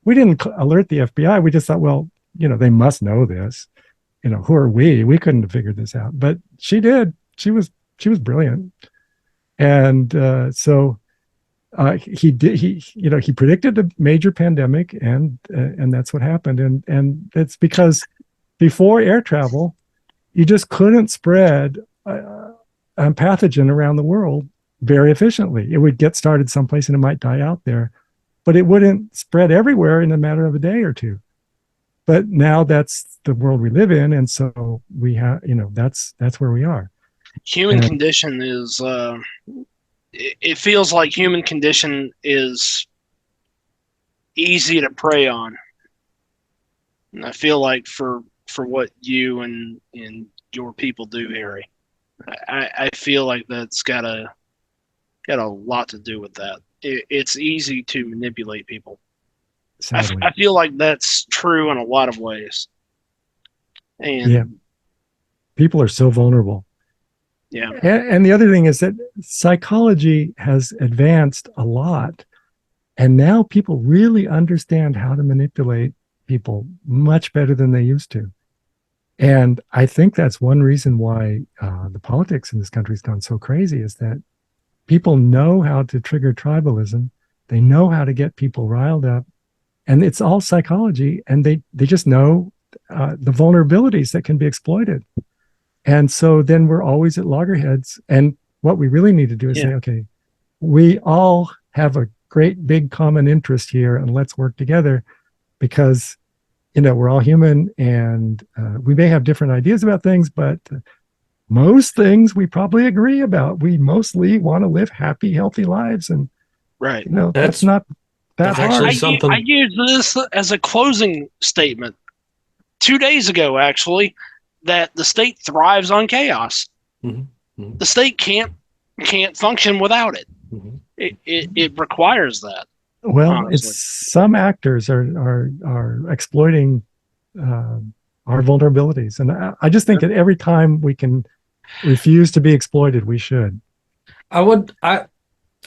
we didn't alert the FBI. We just thought, well, they must know this. Who are we? We couldn't have figured this out. But she did. She was brilliant. And so he did. He predicted a major pandemic, and that's what happened. And it's because before air travel, you just couldn't spread a pathogen around the world very efficiently. It would get started someplace and it might die out there, but it wouldn't spread everywhere in a matter of a day or two. But now that's the world we live in, and so we have, that's where we are. Human condition is. It feels like human condition is easy to prey on, and I feel like for what you and your people do, Harry, I feel like that's got a lot to do with that. It's easy to manipulate people. Sadly. I feel like that's true in a lot of ways. And yeah, people are so vulnerable. Yeah. And the other thing is that psychology has advanced a lot, and now people really understand how to manipulate people much better than they used to. And I think that's one reason why the politics in this country has gone so crazy, is that people know how to trigger tribalism. They know how to get people riled up, and it's all psychology. And they just know the vulnerabilities that can be exploited. And so then we're always at loggerheads. And what we really need to do is say, okay, we all have a great big common interest here, and let's work together, because we're all human, and we may have different ideas about things, but most things we probably agree about. We mostly want to live happy, healthy lives, and Right. that's not that that's actually hard. something. I used this as a closing statement 2 days ago, actually, that the state thrives on chaos. Mhm, mhm, The state can't function without it. mhm. It requires that. Well, Honestly. it's some actors are exploiting uh, our vulnerabilities, and I just think that every time we can refuse to be exploited, we should.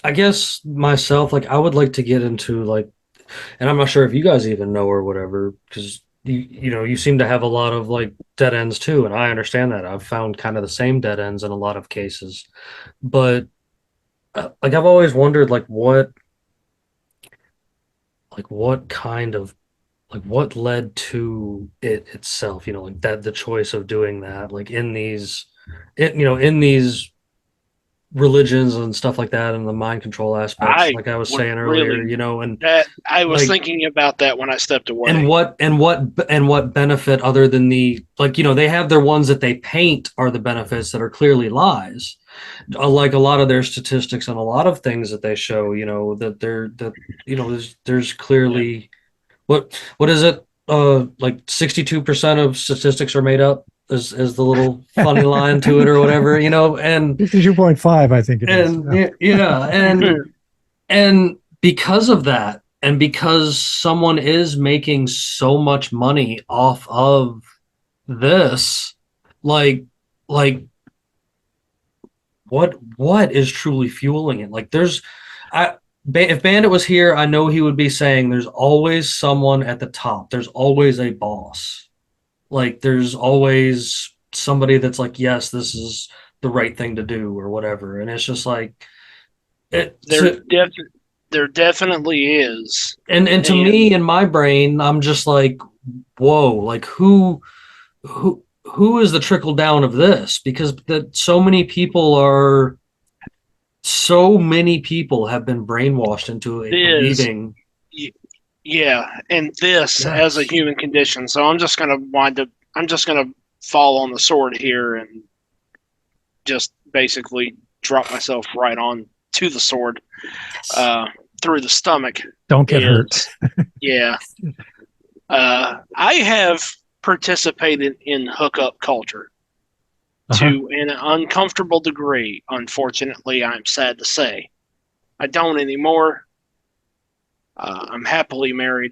I guess myself, like, I would like to get into, like, and I'm not sure if you guys even know or whatever, because you seem to have a lot of like dead ends too, and I understand that. I've found kind of the same dead ends in a lot of cases, but like, I've always wondered, what kind of, like, what led to it itself, like that, the choice of doing that, like in these religions and stuff like that, and the mind control aspects, I like I was would saying earlier, really and that I was like, thinking about that when I stepped away. and what benefit, other than the, like, they have their ones that they paint are the benefits that are clearly lies, like a lot of their statistics and a lot of things that they show, that there's clearly, what is it, like 62% of statistics are made up, as the little funny line to it or whatever, and 52.5, I think it is. yeah, and because of that, and because someone is making so much money off of this, like what is truly fueling it? Like, if Bandit was here, I know he would be saying there's always someone at the top. There's always a boss. Like, there's always somebody that's like, yes, this is the right thing to do or whatever. And it's just like, it there to, there definitely is. and to And me, in my brain, I'm just like, whoa, like, who is the trickle down of this? Because that so many people have been brainwashed into this believing. yeah, and this as a Yes. human condition. So I'm just gonna fall on the sword here and just basically drop myself right on to the sword through the stomach. Don't get hurt. Yeah. I have participated in hookup culture to an uncomfortable degree. Unfortunately, I'm sad to say. I don't anymore. I'm happily married,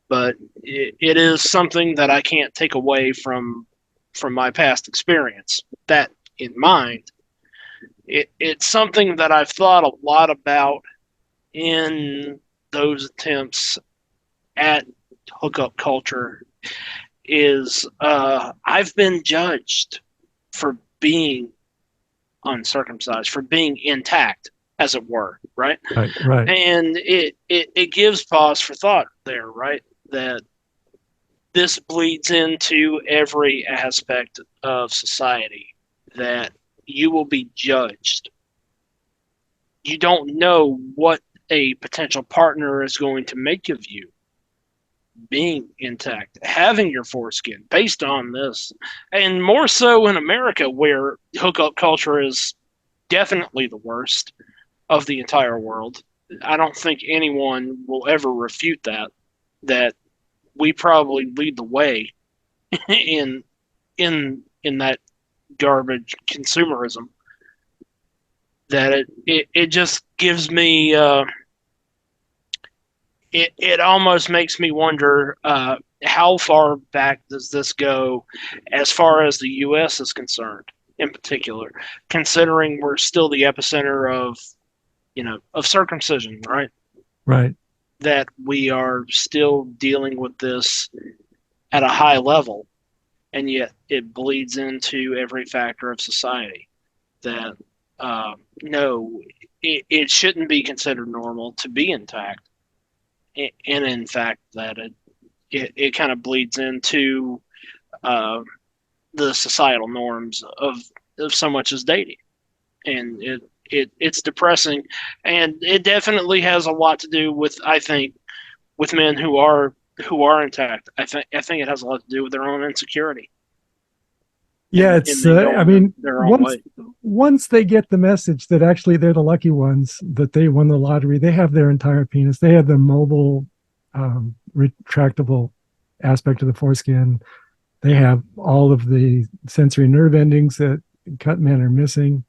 but it is something that I can't take away from my past experience. That in mind, it's something that I've thought a lot about in those attempts at hookup culture. Is I've been judged for being uncircumcised, for being intact, as it were, right? Right. And it gives pause for thought there, right? That this bleeds into every aspect of society, that you will be judged. You don't know what a potential partner is going to make of you being intact, having your foreskin based on this. And more so in America, where hookup culture is definitely the worst of the entire world. I don't think anyone will ever refute that we probably lead the way in in that garbage consumerism. That it just gives me it almost makes me wonder how far back does this go as far as the U.S. is concerned, in particular, considering we're still the epicenter of circumcision, right? Right. That we are still dealing with this at a high level. and yet it bleeds into every factor of society. That no, it shouldn't be considered normal to be intact, and in fact that it kind of bleeds into uh, the societal norms of so much as dating, and it's depressing, and it definitely has a lot to do with, I think, with men who are intact. I think it has a lot to do with their own insecurity. Yeah, And then I going mean, their own way. once they get the message that actually they're the lucky ones, that they won the lottery, they have their entire penis, they have the mobile, retractable aspect of the foreskin, they have all of the sensory nerve endings that cut men are missing.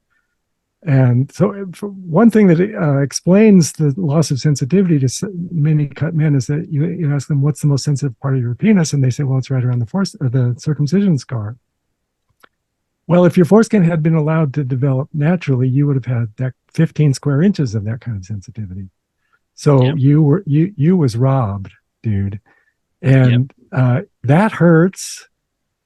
And so, one thing that explains the loss of sensitivity to many cut men is that you ask them, what's the most sensitive part of your penis? And they say, well, it's right around the circumcision scar. Well, if your foreskin had been allowed to develop naturally, you would have had that 15 square inches of that kind of sensitivity. So Yep. you was robbed, dude. And that hurts.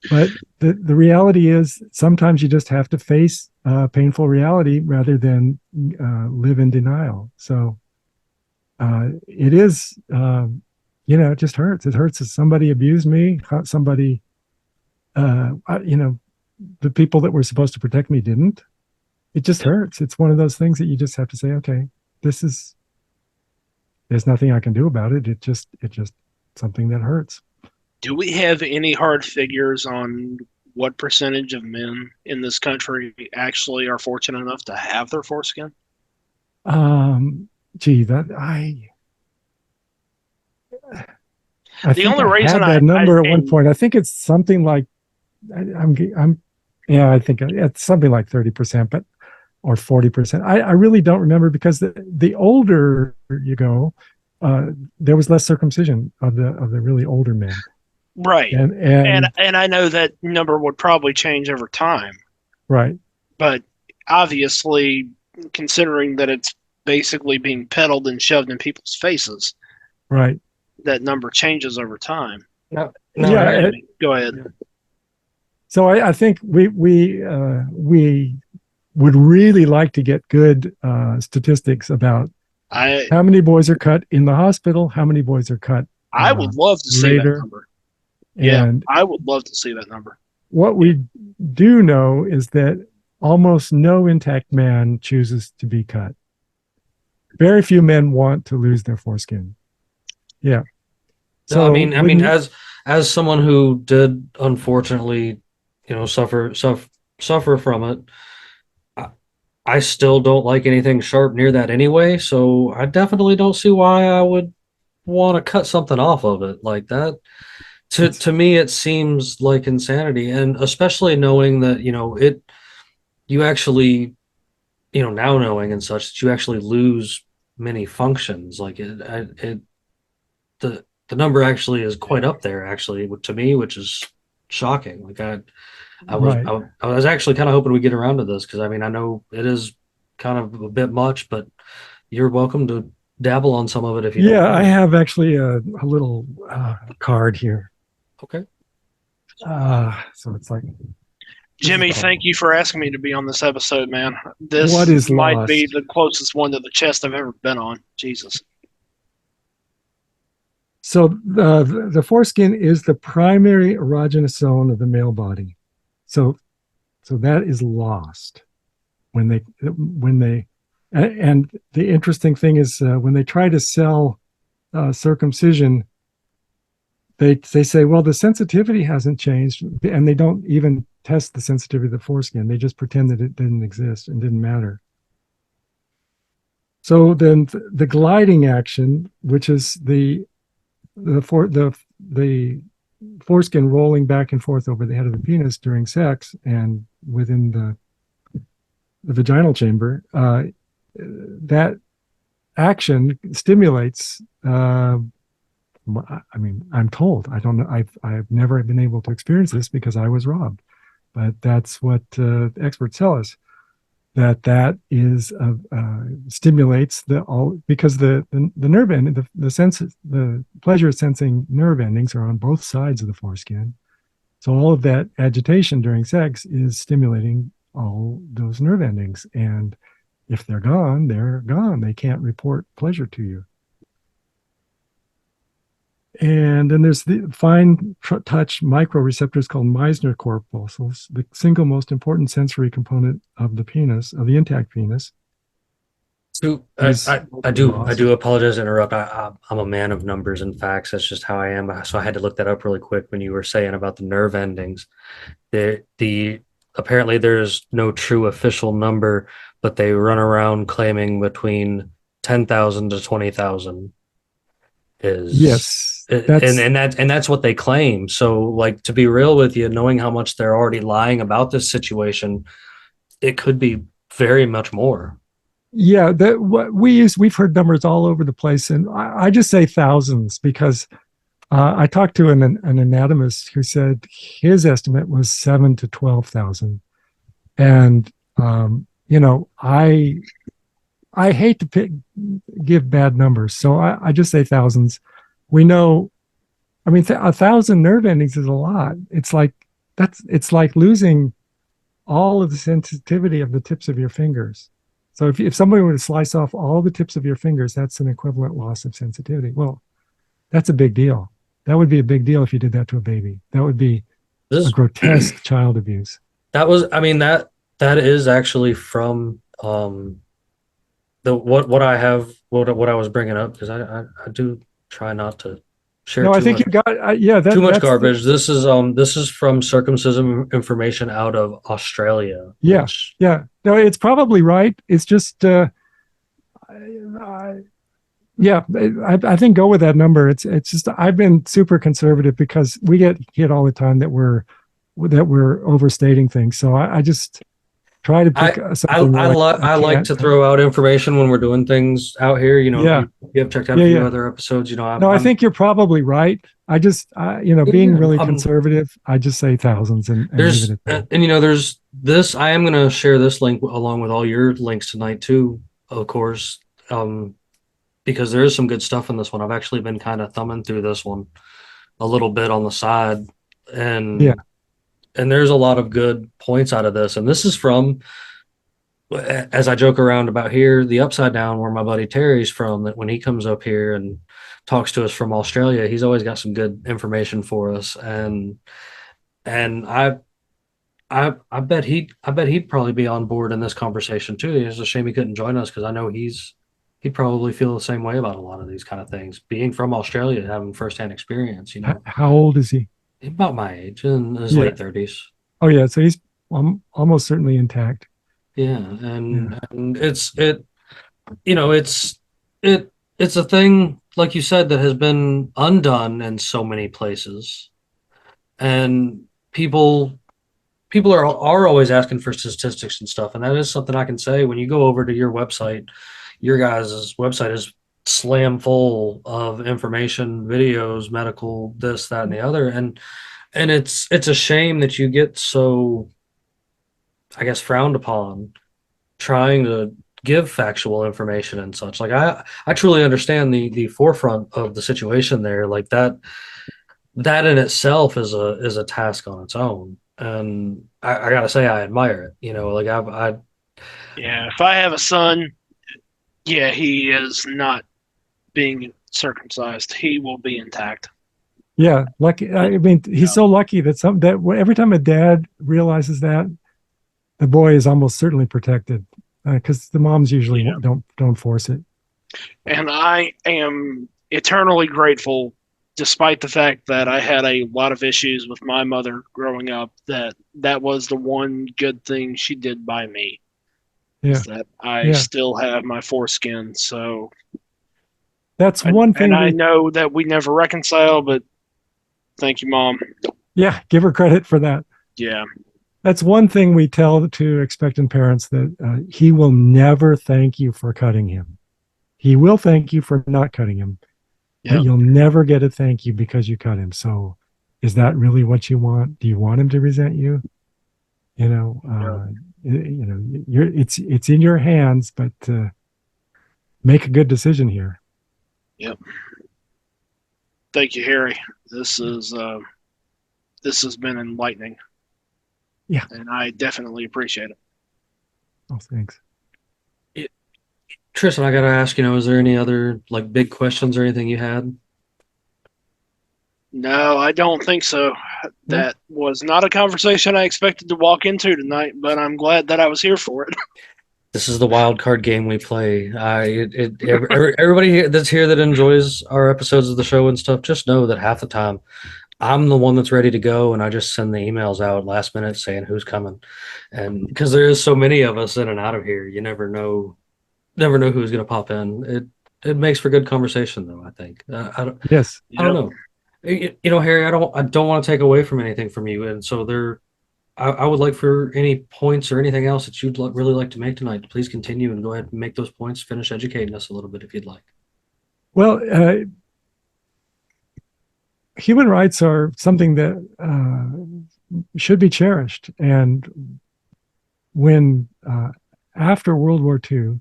But the reality is sometimes you just have to face painful reality rather than live in denial. So it is, it just hurts. It hurts if somebody abused me, somebody, the people that were supposed to protect me didn't. It just hurts. It's one of those things that you just have to say, okay, there's nothing I can do about it. It just something that hurts. Do we have any hard figures on what percentage of men in this country actually are fortunate enough to have their foreskin? Gee, that I The think only I reason had that number at one point. I think it's something like I think it's something like 30%, but or 40%. I really don't remember because the older you go, there was less circumcision of the really older men. right, And and I know that number would probably change over time, right, but obviously, considering that it's basically being peddled and shoved in people's faces, right. that number changes over time. No, Yeah. Go ahead. So I think we would really like to get good statistics about how many boys are cut in the hospital, how many boys are cut I would love to see that number. Yeah, and I would love to see that number. what we do know is that almost no intact man chooses to be cut. Very few men want to lose their foreskin. Yeah. So I mean, as someone who did unfortunately, suffer from it, I still don't like anything sharp near that anyway. So I definitely don't see why I would want to cut something off of it like that. To me, it seems like insanity, and especially knowing that you actually, now knowing and such that you actually lose many functions. Like the number actually is quite up there, actually, to me, which is shocking. Like I was actually kind of hoping we get around to this because I mean I know it is kind of a bit much, but you're welcome to dabble on some of it if you don't. Yeah, I have actually a little card here. Okay. So it's like, Jimmy, thank you for asking me to be on this episode, man. This What is might lost? be the closest one to the chest I've ever been on. Jesus. So the foreskin is the primary erogenous zone of the male body. So that is lost when they and the interesting thing is when they try to sell circumcision, they say, well, the sensitivity hasn't changed, and they don't even test the sensitivity of the foreskin. They just pretend that it didn't exist and didn't matter. So then the gliding action, which is the foreskin rolling back and forth over the head of the penis during sex and within the vaginal chamber, that action stimulates. I mean, I'm told. I don't know. I've never been able to experience this because I was robbed, but that's what experts tell us. That is stimulates because the nerve end, the pleasure sensing nerve endings are on both sides of the foreskin, So all of that agitation during sex is stimulating all those nerve endings. And if they're gone, they're gone. They can't report pleasure to you. And then there's the fine touch microreceptors called Meissner corpuscles, the single most important sensory component of the penis, of the intact penis. So I do apologize to interrupt. I'm a man of numbers and facts. That's just how I am. So I had to look that up really quick when you were saying about the nerve endings. The apparently there's no true official number, but they run around claiming between 10,000 to 20,000 is Yes, and that's what they claim. So like, to be real with you, knowing how much they're already lying about this situation, it could be very much more. yeah. That what we've heard numbers all over the place, and I just say thousands because I talked to an anatomist who said his estimate was 7 to 12,000, and I hate to give bad numbers, so I just say thousands. We know, I mean, 1,000 nerve endings is a lot. It's like losing all of the sensitivity of the tips of your fingers. So if somebody were to slice off all the tips of your fingers, that's an equivalent loss of sensitivity. Well, that's a big deal. That would be a big deal if you did that to a baby. That would be a grotesque child abuse. That was, I mean, that is actually from the what I have, what I was bringing up, because I do try not to share No, I too think much, you got too much that's garbage. This is from circumcision information out of Australia, yeah, which yeah. No, it's probably right. It's just I, yeah, I think go with that number. It's just I've been super conservative because we get hit all the time that we're overstating things. So I just try to pick something where I like to throw out information when we're doing things out here. You know, yeah, you have checked out yeah, a few yeah. other episodes. You know, No, I think you're probably right. I just being really conservative, I just say thousands and leave it at that. And you know, there's this. I am going to share this link along with all your links tonight too, of course, because there is some good stuff in this one. I've actually been kind of thumbing through this one a little bit on the side, Yeah. and there's a lot of good points out of this. And this is from, as I joke around about here, the Upside Down, where my buddy Terry's from. That when he comes up here and talks to us from Australia, he's always got some good information for us, and I bet he'd probably be on board in this conversation too. It's a shame he couldn't join us, because I know he'd probably feel the same way about a lot of these kind of things. Being from Australia, having firsthand experience, you know. How old is he? About my age, in his Yeah. late 30s. Oh yeah, so he's almost certainly intact. Yeah, and it's you know it's a thing, like you said, that has been undone in so many places, and people are always asking for statistics and stuff, and that is something I can say. When you go over to your website, your guys' website is slam full of information, videos, medical, this, that, and the other, and it's a shame that you get so, I guess, frowned upon trying to give factual information and such. Like I truly understand the forefront of the situation there. Like that in itself is a task on its own, and I gotta say I admire it. You know, like I Yeah, if I have a son, yeah, he is not being circumcised. He will be intact. Yeah, lucky. I mean, he's so lucky that every time a dad realizes that, the boy is almost certainly protected, because the moms usually don't force it. And I am eternally grateful, despite the fact that I had a lot of issues with my mother growing up, that was the one good thing she did by me. Yeah. Is that I still have my foreskin. So that's one thing. And I know that we never reconcile, but thank you, Mom. Yeah, give her credit for that. Yeah. That's one thing we tell to expectant parents, that he will never thank you for cutting him. He will thank you for not cutting him, but you'll never get a thank you because you cut him. So is that really what you want? Do you want him to resent you? It's in your hands, but make a good decision here. Yep. Thank you, Harry. This is this has been enlightening. Yeah. And I definitely appreciate it. Oh, thanks. Tristan, I gotta ask, is there any other like big questions or anything you had? No, I don't think so. No? That was not a conversation I expected to walk into tonight, but I'm glad that I was here for it. This is the wild card game we play. Everybody that's here that enjoys our episodes of the show and stuff, just know that half the time I'm the one that's ready to go, and I just send the emails out last minute saying who's coming. And because there is so many of us in and out of here, you never know who's going to pop in. It makes for good conversation, though. I think. Yes. I don't know. Harry, I don't want to take away from anything from you, and so I would like for any points or anything else that you'd really like to make tonight. Please continue and go ahead and make those points. Finish educating us a little bit if you'd like. Well, human rights are something that should be cherished. And when after World War II,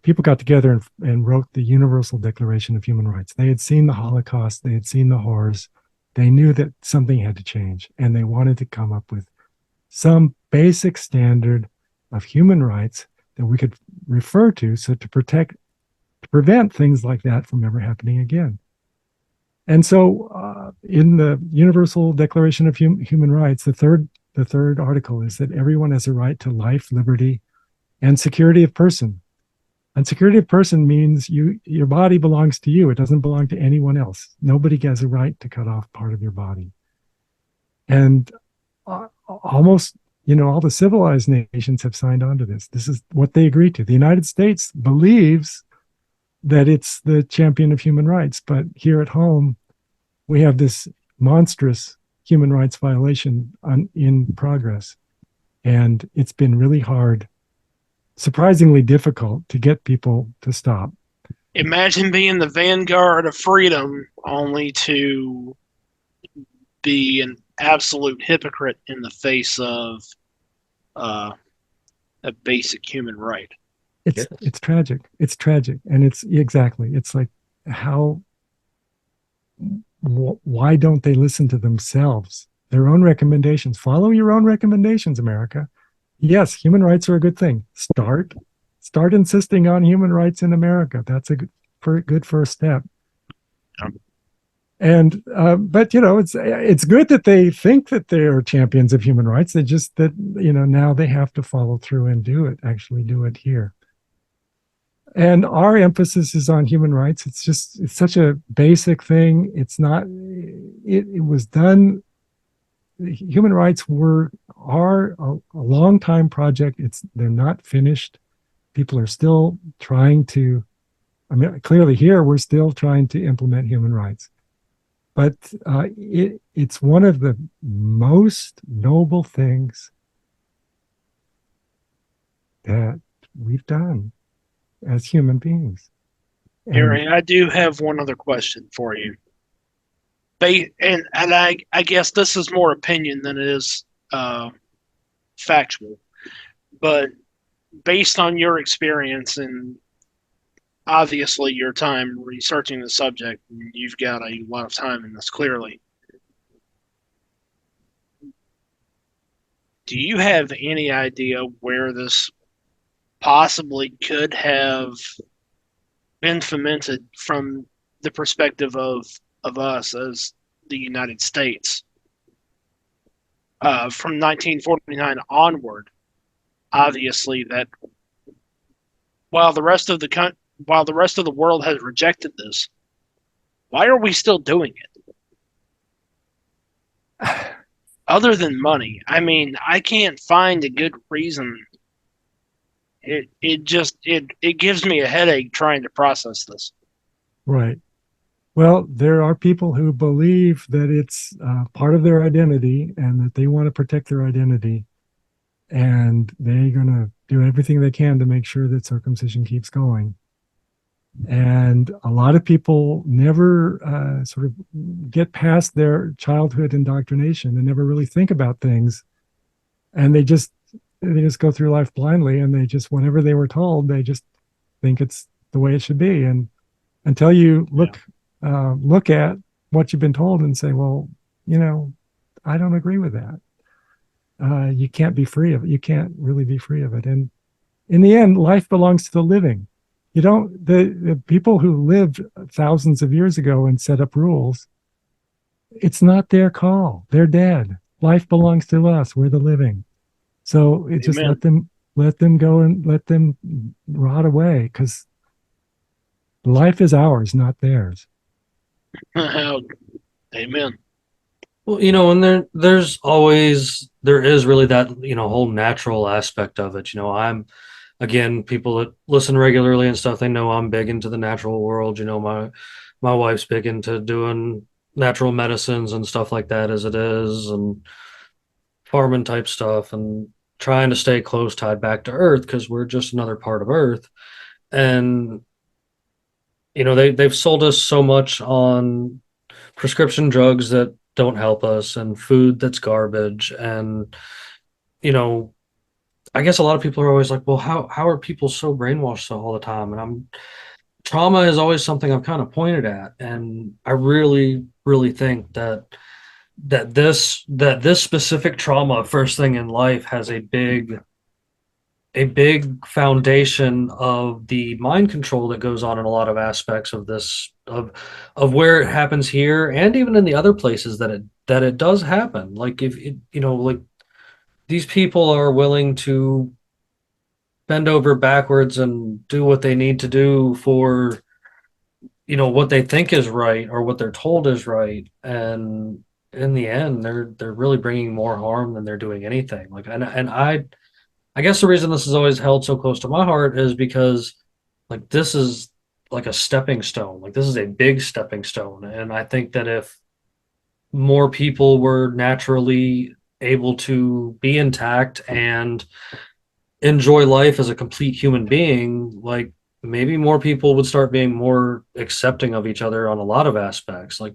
people got together and wrote the Universal Declaration of Human Rights. They had seen the Holocaust, they had seen the horrors. They knew that something had to change, and they wanted to come up with some basic standard of human rights that we could refer to, so to prevent things like that from ever happening again. And so, in the Universal Declaration of Human Rights, the third article is that everyone has a right to life, liberty, and security of person. And security of person means your body belongs to you. It doesn't belong to anyone else. Nobody has a right to cut off part of your body. And almost, all the civilized nations have signed on to this. This is what they agree to. The United States believes that it's the champion of human rights, but here at home, we have this monstrous human rights violation in progress. And it's been really hard, surprisingly difficult to get people to stop. Imagine being the vanguard of freedom only to be an absolute hypocrite in the face of a basic human right. It's tragic. It's tragic. And it's like why don't they listen to themselves, their own recommendations? Follow your own recommendations, America. Yes, human rights are a good thing. Start insisting on human rights in America. That's a good first step. And but it's good that they think that they're champions of human rights. They just now they have to follow through and actually do it here. And our emphasis is on human rights. It's such a basic thing. It's not. It was done. Human rights are a long time project. They're not finished. People are still trying to. I mean, clearly here we're still trying to implement human rights, but it's one of the most noble things that we've done as human beings. Harry, I do have one other question for you. And I guess this is more opinion than it is factual. But based on your experience and obviously your time researching the subject, you've got a lot of time in this clearly. Do you have any idea where this possibly could have been fomented from the perspective of us as the United States from 1949 onward? Obviously, that while the rest of the world has rejected this, why are we still doing it? Other than money, I mean, I can't find a good reason. It gives me a headache trying to process this. Right. Well, there are people who believe that it's part of their identity and that they want to protect their identity, and they're going to do everything they can to make sure that circumcision keeps going. And a lot of people never sort of get past their childhood indoctrination and never really think about things, and they just go through life blindly, and they just, whatever they were told, they just think it's the way it should be. And until you look at what you've been told and say, well, I don't agree with that. You can't be free of it. You can't really be free of it. And in the end, life belongs to the living. You don't, the people who lived thousands of years ago and set up rules, it's not their call. They're dead. Life belongs to us. We're the living. So it just Amen. let them go and let them rot away, because life is ours, not theirs. Amen. Well, and there is really that, whole natural aspect of it. Again, people that listen regularly and stuff, they know I'm big into the natural world. My wife's big into doing natural medicines and stuff like that as it is, and farming type stuff, and trying to stay close tied back to Earth because we're just another part of Earth. And they've sold us so much on prescription drugs that don't help us, and food that's garbage. And you know I guess a lot of people are always like, well, how are people so brainwashed all the time? And I'm trauma is always something I've kind of pointed at, and I really really think that this specific trauma first thing in life has a big foundation of the mind control that goes on in a lot of aspects of this, of where it happens here, and even in the other places that it does happen. Like, if it, like, these people are willing to bend over backwards and do what they need to do for what they think is right or what they're told is right, and in the end they're really bringing more harm than they're doing anything. Like, and I guess the reason this is always held so close to my heart is because, like, this is like a stepping stone. Like, this is a big stepping stone. And I think that if more people were naturally able to be intact and enjoy life as a complete human being, like, maybe more people would start being more accepting of each other on a lot of aspects. Like,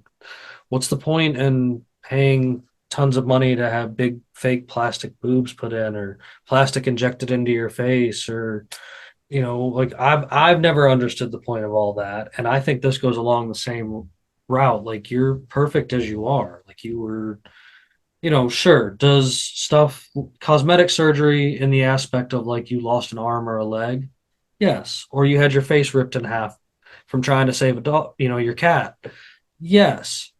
what's the point in paying tons of money to have big fake plastic boobs put in, or plastic injected into your face, or like, I've never understood the point of all that. And I think this goes along the same route. Like, you're perfect as you are. Like, you were, sure, does stuff, cosmetic surgery in the aspect of, like, you lost an arm or a leg? Yes. Or you had your face ripped in half from trying to save a dog, your cat? Yes.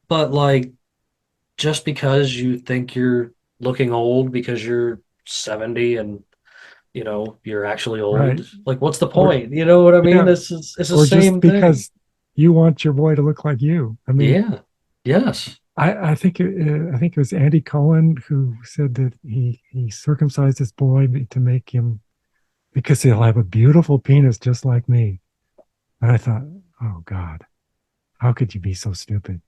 But, like, just because you think you're looking old because you're 70 and you're actually Right. old, like, what's the Or point? You know what I mean? yeah, It's the or just same thing. because you want your boy to look like you. I mean, Yeah. Yes. I think it was Andy Cohen who said that he circumcised his boy to make him, because he'll have a beautiful penis just like me. And I thought, oh God, how could you be so stupid?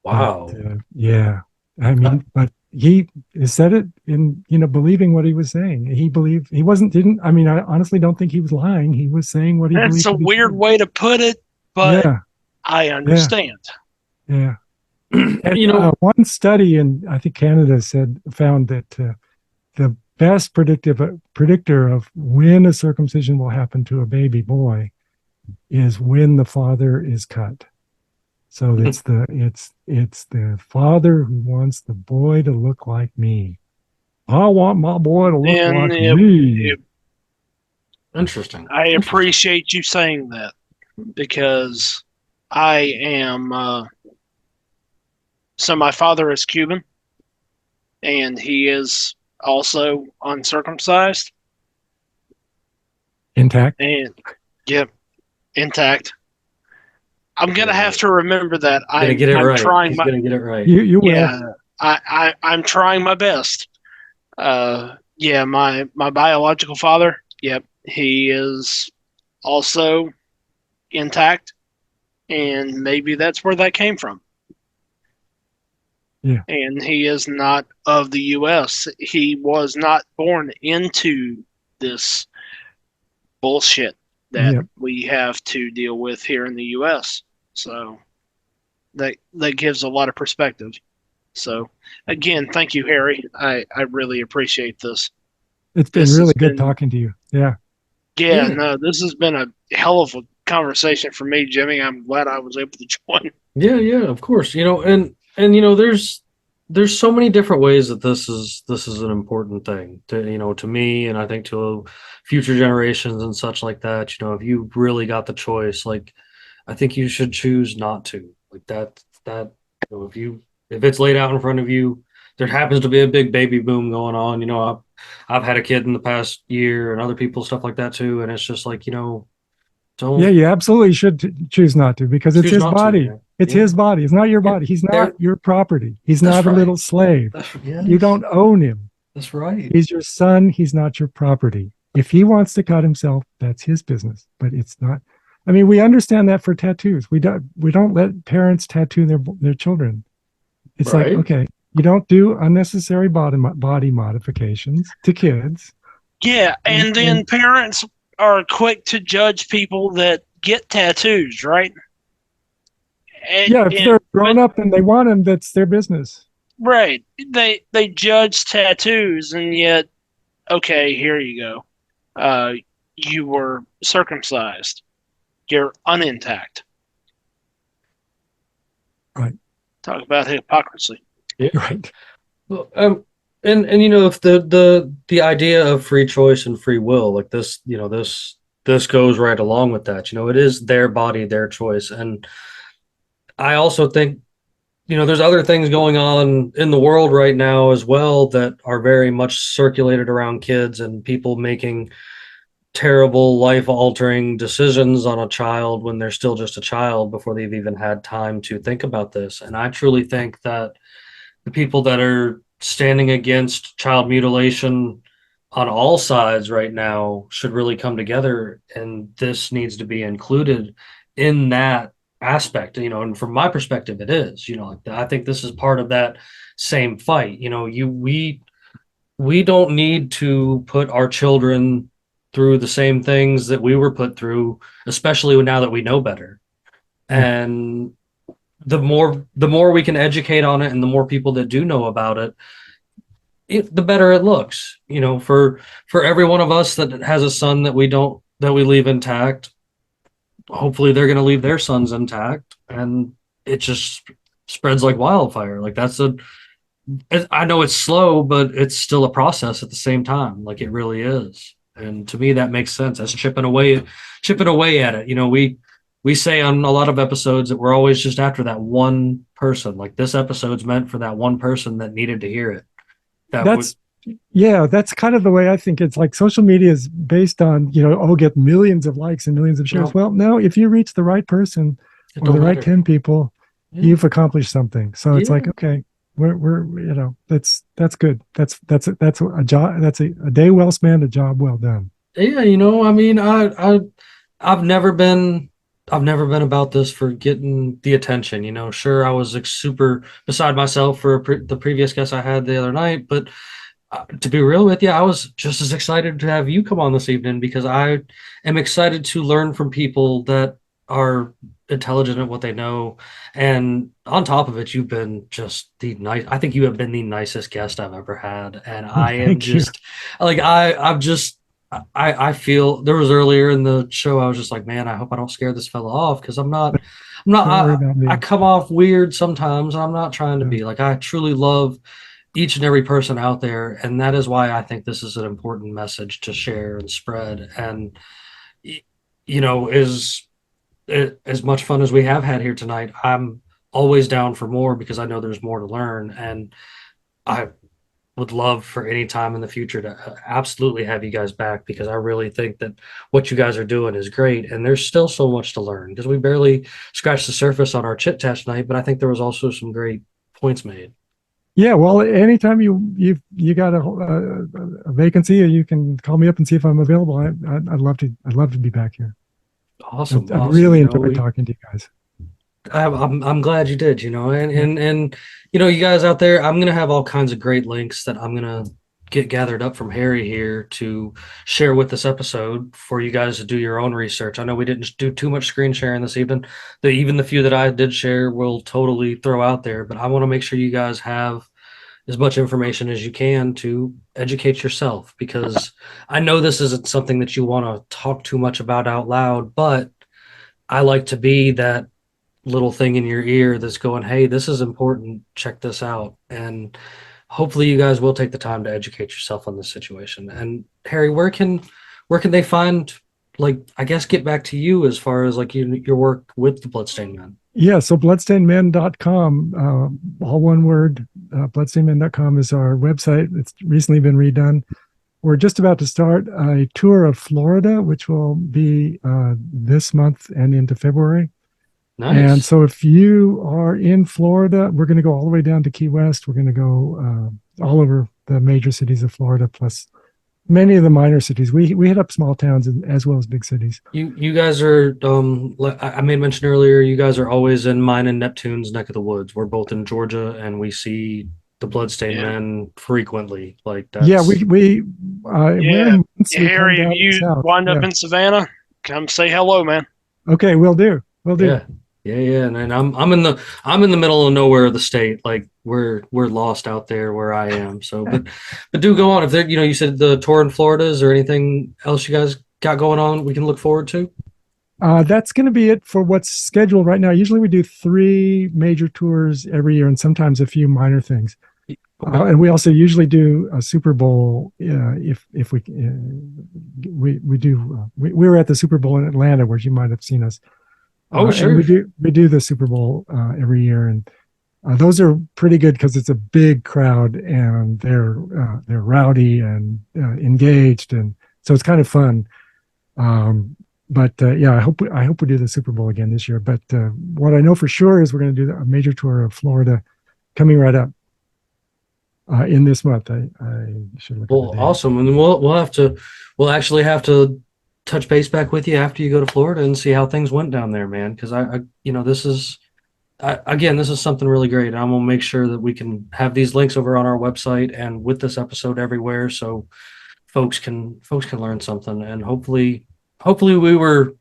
But Wow. yeah, I mean, but he said it in, believing what he was saying. He believed, he wasn't, didn't, I mean, I honestly don't think he was lying. He was saying what he That's believed a to be weird true. way to put it, but Yeah, I yeah, understand. yeah. And you know one study in, I think, Canada found that the best predictor of when a circumcision will happen to a baby boy is when the father is cut. So it's the father who wants the boy to look like me. I want my boy to look And like me. Interesting. I Interesting. appreciate you saying that, because I am. So my father is Cuban, and he is also uncircumcised, Intact. and yep, intact. I'm gonna have Yeah. to remember that. Gonna I'm get it I'm right. trying He's my gonna get it right. You will. yeah. I'm trying my best. Yeah, my biological father. Yep, he is also intact, and maybe that's where that came from. Yeah. And he is not of the U.S. He was not born into this bullshit that Yeah. we have to deal with here in the U.S. So that gives a lot of perspective. So again, thank you, Harry. I really appreciate this. It's been This really has good been talking to you. Yeah. yeah, Yeah. no, this has been a hell of a conversation for me, Jimmy. I'm glad I was able to join. Yeah, yeah, of course. And there's there's so many different ways that this is an important thing to, to me, and I think to future generations and such like that. If you really got the choice, like, I think you should choose not to. Like that if it's laid out in front of you, there happens to be a big baby boom going on. I've had a kid in the past year and other people stuff like that too, and it's just like, Yeah, don't you absolutely should choose not to, because it's choose his not to, body. man. It's Yeah. his body. It's not your Yeah. body. He's not There, your property. He's that's not a right. little slave. You Yes, don't own him. that's right. He's your son. He's not your property. If he wants to cut himself, that's his business. But it's not. I mean, we understand that for tattoos. We don't let parents tattoo their children. It's like, Right. okay, you don't do unnecessary body modifications to kids. Yeah, And, and and then parents are quick to judge people that get tattoos, right? yeah, if they're But grown up and they want them, that's their business. right, they judge tattoos, and yet, okay, here you go. You were circumcised. You're unintact. Right. Talk about hypocrisy. Yeah. Right. Well, and if the idea of free choice and free will, like this, this goes right along with that. It is their body, their choice. And I also think, there's other things going on in the world right now as well that are very much circulated around kids and people making terrible life altering decisions on a child when they're still just a child before they've even had time to think about this. And I truly think that the people that are standing against child mutilation on all sides right now should really come together, and this needs to be included in that aspect. And from my perspective it is, like, I think this is part of that same fight. We don't need to put our children through the same things that we were put through, especially now that we know better. Yeah. And the more we can educate on it, and the more people that do know about it, the better it looks. For every one of us that has a son that we leave intact, hopefully they're going to leave their sons intact, and it just spreads like wildfire. Like, I know it's slow, but it's still a process at the same time. Like, it really is. And to me, that makes sense. That's chipping away at it. We say on a lot of episodes that we're always just after that one person. Like, this episode's meant for that one person that needed to hear it. That would, That's yeah, that's kind of the way I think. It's like social media is based on, get millions of likes and millions of shares. no, Well, no, if you reach the right person it or the don't right matter. 10 people, Yeah. you've accomplished something. So it's Yeah. like, okay, that's good. That's a job. That's a day well spent, a job well done. Yeah, I mean, I've never been I've never been about this for getting the attention. Sure, I was like super beside myself for the previous guest I had the other night, but to be real with you, I was just as excited to have you come on this evening because I am excited to learn from people that are intelligent at what they know. And on top of it, you've been just the nice. I think you have been the nicest guest I've ever had, and I am Thank you. just like I'm just. I feel there was earlier in the show I was just like, man, I hope I don't scare this fella off because I'm not Don't worry about I me. come off weird sometimes, and I'm not trying to Yeah. be. Like, I truly love each and every person out there, and that is why I think this is an important message to share and spread. And is as much fun as we have had here tonight, I'm always down for more because I know there's more to learn, and I would love for any time in the future to absolutely have you guys back because I really think that what you guys are doing is great, and there's still so much to learn because we barely scratched the surface on our chit chat tonight, but I think there was also some great points made. Yeah, well, anytime you got a vacancy, you can call me up and see if I'm available. I'd love to be back here. Awesome, I've awesome. really enjoyed talking to you guys. I'm glad you did, and you guys out there, I'm gonna have all kinds of great links that I'm gonna get gathered up from Harry here to share with this episode for you guys to do your own research. I know we didn't do too much screen sharing this evening. Even the few that I did share will totally throw out there, but I want to make sure you guys have as much information as you can to educate yourself because I know this isn't something that you want to talk too much about out loud, but I like to be that little thing in your ear that's going, hey, this is important, check this out. And hopefully you guys will take the time to educate yourself on this situation. And Harry, where can they find, like, I guess get back to you as far as like your work with the Bloodstained Men? Yeah, so bloodstainedmen.com, all one word, bloodstainedmen.com is our website. It's recently been redone. We're just about to start a tour of Florida, which will be this month and into February. Nice. And so if you are in Florida, we're going to go all the way down to Key West. We're going to go all over the major cities of Florida, plus many of the minor cities. We hit up small towns as well as big cities. You guys are like I made mention earlier, you guys are always in mine and Neptune's neck of the woods. We're both in Georgia and we see the Bloodstained Yeah. Men frequently. Like that's Yeah, we're in months, we come Harry, down if you south. wind up Yeah. in Savannah, come say hello, man. Okay, we'll do. yeah. And I'm in the middle of nowhere of the state. Like we're lost out there where I am. So but do go on. If there, you said the tour in Florida, is there anything else you guys got going on we can look forward to? That's going to be it for what's scheduled right now. Usually we do 3 major tours every year and sometimes a few minor things. Okay. And we also usually do a Super Bowl. If we do, we were at the Super Bowl in Atlanta, where you might have seen us. Oh, sure. And we do the Super Bowl every year, and those are pretty good because it's a big crowd and they're rowdy and engaged, and so it's kind of fun. But yeah, I hope we do the Super Bowl again this year. But what I know for sure is we're going to do a major tour of Florida coming right up in this month. I should look. Well, awesome, and we'll actually have to touch base back with you after you go to Florida and see how things went down there, man. Because this is again, this is something really great. And I'm gonna make sure that we can have these links over on our website and with this episode everywhere, so folks can learn something. And hopefully we were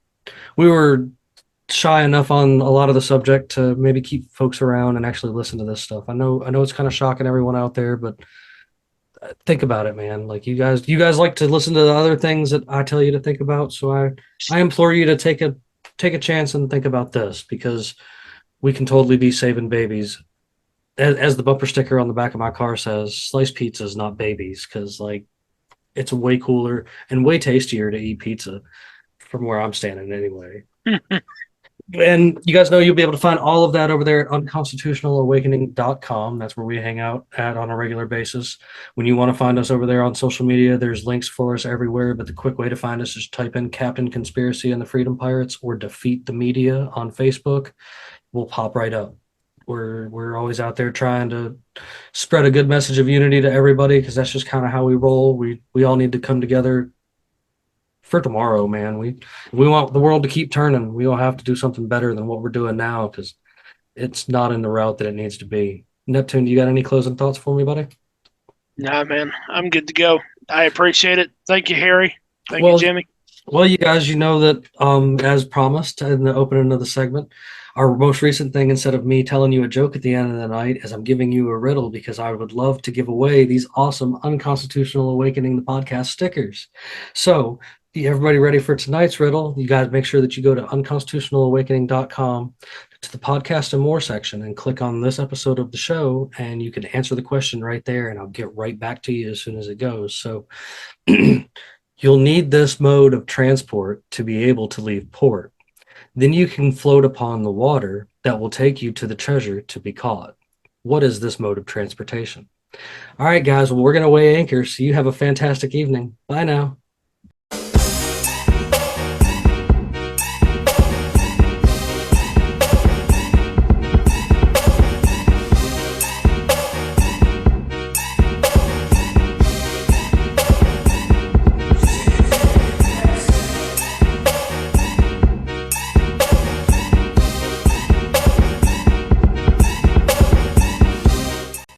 shy enough on a lot of the subject to maybe keep folks around and actually listen to this stuff. I know it's kind of shocking everyone out there, but think about it, man. Like you guys like to listen to the other things that I tell you to think about. So I implore you to take a chance and think about this, because we can totally be saving babies. As the bumper sticker on the back of my car says, sliced pizzas, not babies, because like it's way cooler and way tastier to eat pizza from where I'm standing anyway. And you guys know you'll be able to find all of that over there at unconstitutionalawakening.com. That's where we hang out at on a regular basis. When you want to find us over there on social media, there's links for us everywhere. But the quick way to find us is type in Captain Conspiracy and the Freedom Pirates or Defeat the Media on Facebook. We'll pop right up. We're always out there trying to spread a good message of unity to everybody, because that's just kind of how we roll. We all need to come together for tomorrow, man. We want the world to keep turning. We all have to do something better than what we're doing now, because it's not in the route that it needs to be. Neptune, you got any closing thoughts for me, buddy? Nah, man, I'm good to go. I appreciate it. Thank you, Harry. Thank you, Jimmy. Well, you guys, you know that as promised in the opening of the segment, our most recent thing, instead of me telling you a joke at the end of the night, is I'm giving you a riddle, because I would love to give away these awesome Unconstitutional Awakening the podcast stickers. So everybody ready for tonight's riddle? You guys make sure that you go to unconstitutionalawakening.com to the podcast and more section and click on this episode of the show, and you can answer the question right there, and I'll get right back to you as soon as it goes. So you'll need this mode of transport to be able to leave port. Then you can float upon the water that will take you to the treasure to be caught. What is this mode of transportation? All right, guys, well, we're going to weigh anchor, so you have a fantastic evening. Bye now.